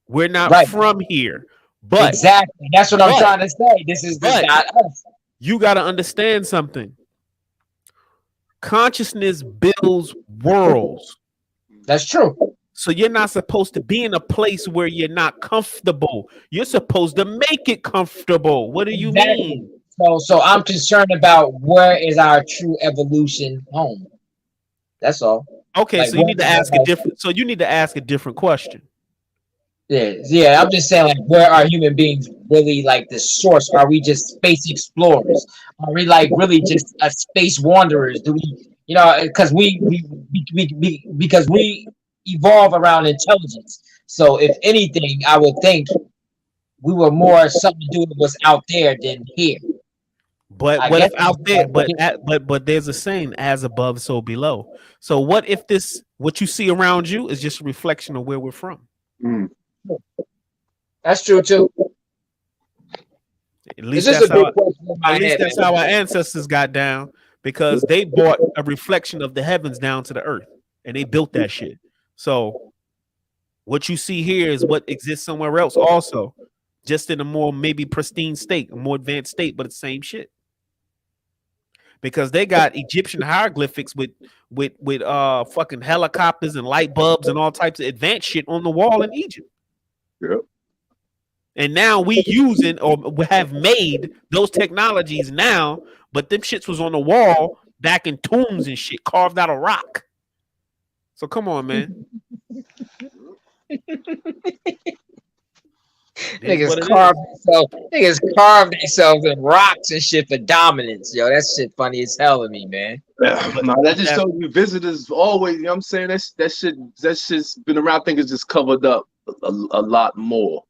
We're not from here. But exactly, that's what I'm trying to say. This is not us. You got to understand something. Consciousness builds worlds. That's true. So you're not supposed to be in a place where you're not comfortable. You're supposed to make it comfortable. What do you mean? So I'm concerned about where is our true evolution home. That's all. Okay, like, so you need to ask a different. So you need to ask a different question. Yeah. I'm just saying, like, where are human beings really, like, the source? Are we just space explorers? Are we like really just a space wanderers? Do we, because because we evolve around intelligence. So if anything, I would think we were more something to do with what's out there than here. But what if out there? But there's a saying: "As above, so below." So what if what you see around you is just a reflection of where we're from? Mm. That's true too. At least that's how our ancestors got down, because they brought a reflection of the heavens down to the earth, and they built that shit. So what you see here is what exists somewhere else also, just in a more maybe pristine state, a more advanced state, but it's the same shit. because they got Egyptian hieroglyphics with fucking helicopters and light bulbs and all types of advanced shit on the wall in Egypt. Yep. And now we using or have made those technologies now, but them shits was on the wall back in tombs and shit carved out of rock. So come on, man. Niggas carved themselves in rocks and shit for dominance. Yo, that shit funny as hell to me, man. No, that just shows you visitors always, you know what I'm saying? That shit's been around. I think it's just covered up a lot more.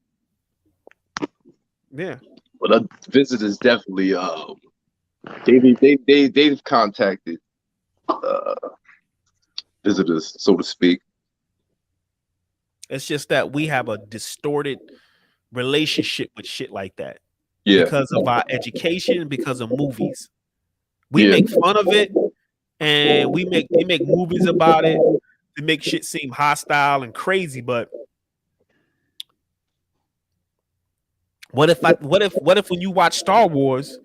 Yeah. But visitors definitely they've contacted visitors, so to speak. It's just that we have a distorted relationship with shit like that. Yeah. Because of our education, because of movies. We make fun of it and we make movies about it to make shit seem hostile and crazy, but what if when you watch Star Wars,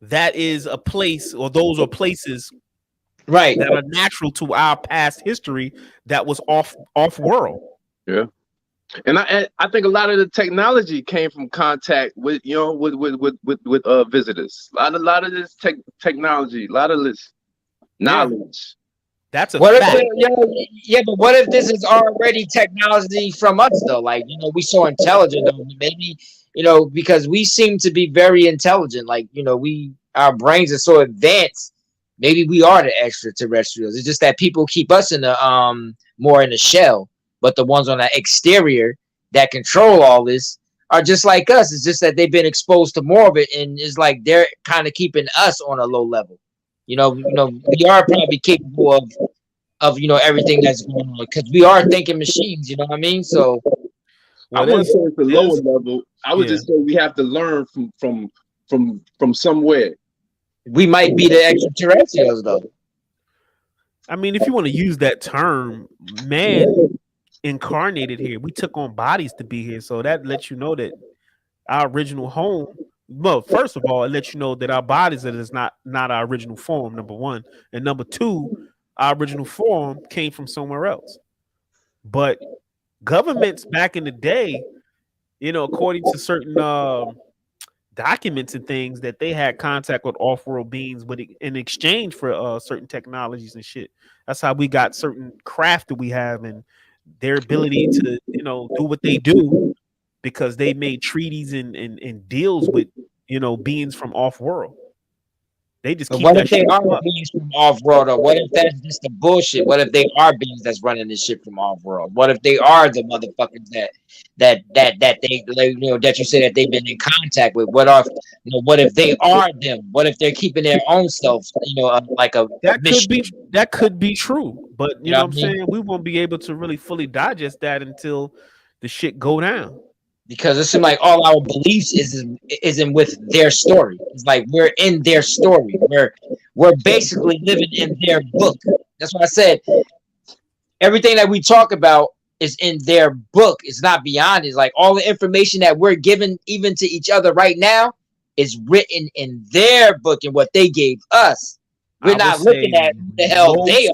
that is a place, or those are places right that are natural to our past history that was off world. Yeah. And I think a lot of the technology came from contact with visitors. A lot of this technology, a lot of this knowledge. That's a what fact. But what if this is already technology from us though? Like, we so intelligent, maybe, because we seem to be very intelligent. Like, our brains are so advanced. Maybe we are the extraterrestrials. It's just that people keep us in the more in the shell. But the ones on the exterior that control all this are just like us. It's just that they've been exposed to more of it, and it's like they're kind of keeping us on a low level. We are probably capable of everything that's going on because we are thinking machines. You know what I mean? So I wouldn't say it's a lower level. I would just say we have to learn from somewhere. We might be the extraterrestrials, though. I mean, if you want to use that term, man incarnated here. We took on bodies to be here, so that lets you know that our original home. Well, first of all, it lets you know that our bodies is not our original form. Number one, and number two, our original form came from somewhere else. But governments back in the day, according to certain documents and things, that they had contact with off-world beings, but in exchange for certain technologies and shit. That's how we got certain craft that we have and their ability to, do what they do, because they made treaties and deals with, beings from off-world. They just keep what if they are beings from off-world, or what if that's just the bullshit? What if they are beings that's running this shit from off-world? What if they are the motherfuckers that they, that you say that they've been in contact with? What if they are them? What if they're keeping their own self, like a that could be true, but you know what I'm saying? We won't be able to really fully digest that until the shit go down. Because it seems like all our beliefs isn't with their story. It's like we're in their story. We're basically living in their book. That's what I said. Everything that we talk about is in their book. It's not beyond. It's like all the information that we're giving even to each other right now is written in their book and what they gave us. We're not looking at who the hell they are.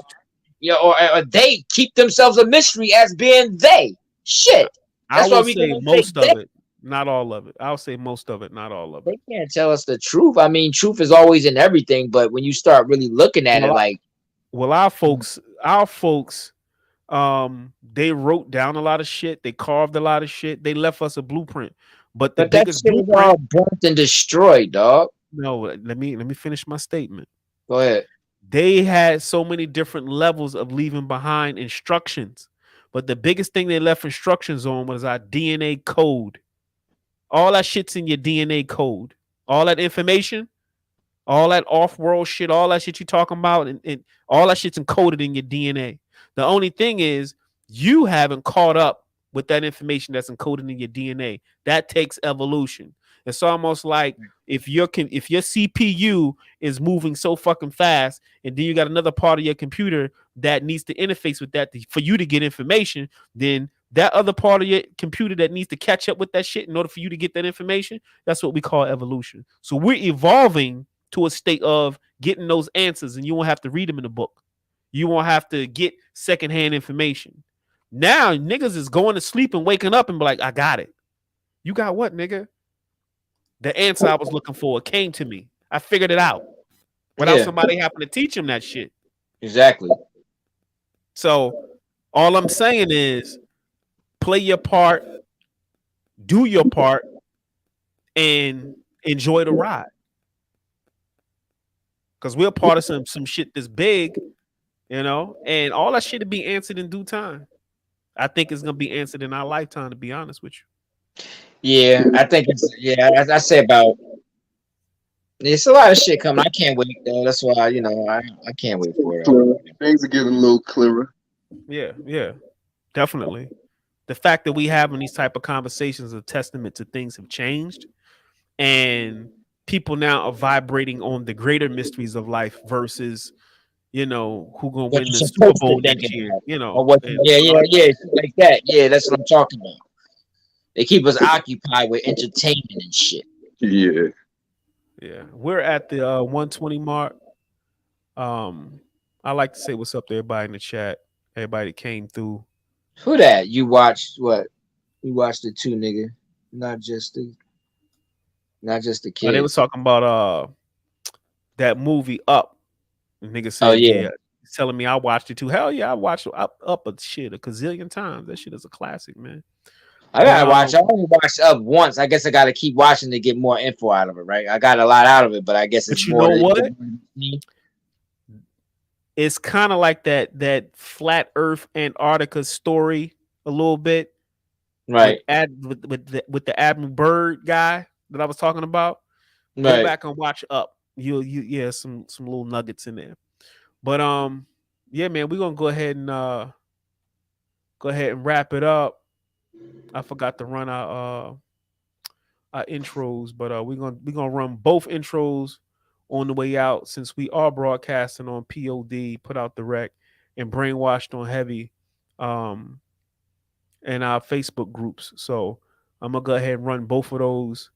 Or they keep themselves a mystery as being they. Shit. That's why we say most of it, not all of it. I'll say most of it, not all of it. They can't tell us the truth. I mean, truth is always in everything, but when you start really looking at it, our folks, they wrote down a lot of shit. They carved a lot of shit. They left us a blueprint. But the biggest blueprint was all burnt and destroyed, dog. No, let me finish my statement. Go ahead. They had so many different levels of leaving behind instructions. But the biggest thing they left instructions on was our DNA code. All that shit's in your DNA code. All that information, all that off-world shit, all that shit you talking about, and all that shit's encoded in your DNA. The only thing is you haven't caught up with that information that's encoded in your DNA. That takes evolution. It's almost like if your CPU is moving so fucking fast, and then you got another part of your computer that needs to interface with that for you to get information, then that other part of your computer that needs to catch up with that shit in order for you to get that information, that's what we call evolution. So we're evolving to a state of getting those answers, and you won't have to read them in the book. You won't have to get secondhand information. Now niggas is going to sleep and waking up and be like, I got it. You got what, nigga? The answer I was looking for came to me. I figured it out without somebody having to teach him that shit. Exactly. So all I'm saying is play your part, do your part, and enjoy the ride. Because we're part of some shit that's big, you know, and all that shit will be answered in due time. I think it's gonna be answered in our lifetime, to be honest with you. Yeah, I think as I say about it's a lot of shit coming. I can't wait though. That's why, you know, I can't wait for it. Things are getting a little clearer. Yeah, definitely. The fact that we having these type of conversations is a testament to things have changed, and people now are vibrating on the greater mysteries of life versus, you know, who gonna win the Super Bowl next year. You know, or what, shit like that. Yeah, that's what I'm talking about. They keep us occupied with entertainment and shit. Yeah. We're at the 120 mark. I like to say what's up to everybody in the chat. Everybody that came through. Who that? You watched what? You watched the two, nigga. Not just the kids. They was talking about that movie Up. The nigga said, yeah. He's telling me I watched it too. Hell yeah, I watched Up a shit a gazillion times. That shit is a classic, man. I gotta watch. I only watched Up once. I guess I gotta keep watching to get more info out of it, right? I got a lot out of it, but I guess it's more. You know what? It's kind of like that flat Earth Antarctica story a little bit, right? With the Admiral Byrd guy that I was talking about. Right. Go back and watch Up. You some little nuggets in there. But yeah, man, we're gonna go ahead and wrap it up. I forgot to run our intros, but we're gonna run both intros on the way out, since we are broadcasting on POD, Put Out the Rec, and Brainwashed on Heavy, and our Facebook groups. So I'm gonna go ahead and run both of those,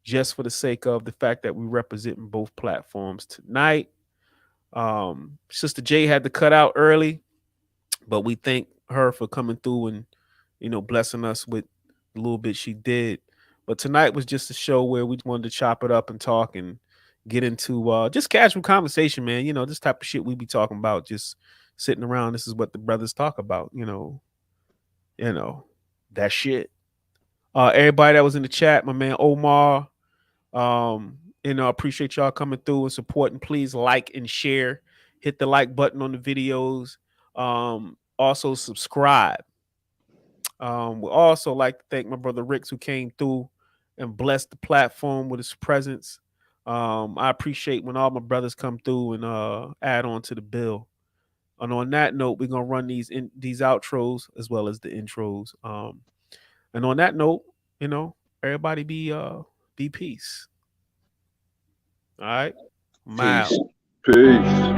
just for the sake of the fact that we representing both platforms tonight. Sister J had to cut out early, but we thank her for coming through and, you know, blessing us with a little bit she did. But tonight was just a show where we wanted to chop it up and talk and get into just casual conversation, man. You know, this type of shit we be talking about, just sitting around. This is what the brothers talk about, you know, that shit. Everybody that was in the chat, my man Omar, you know, I appreciate y'all coming through and supporting. Please like and share. Hit the like button on the videos. Also subscribe. We also like to thank my brother Ricks, who came through and blessed the platform with his presence. I appreciate when all my brothers come through and add on to the bill. And on that note, we're gonna run these outros as well as the intros. And on that note, you know, everybody be peace. All right, Peace.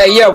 Hey, yo.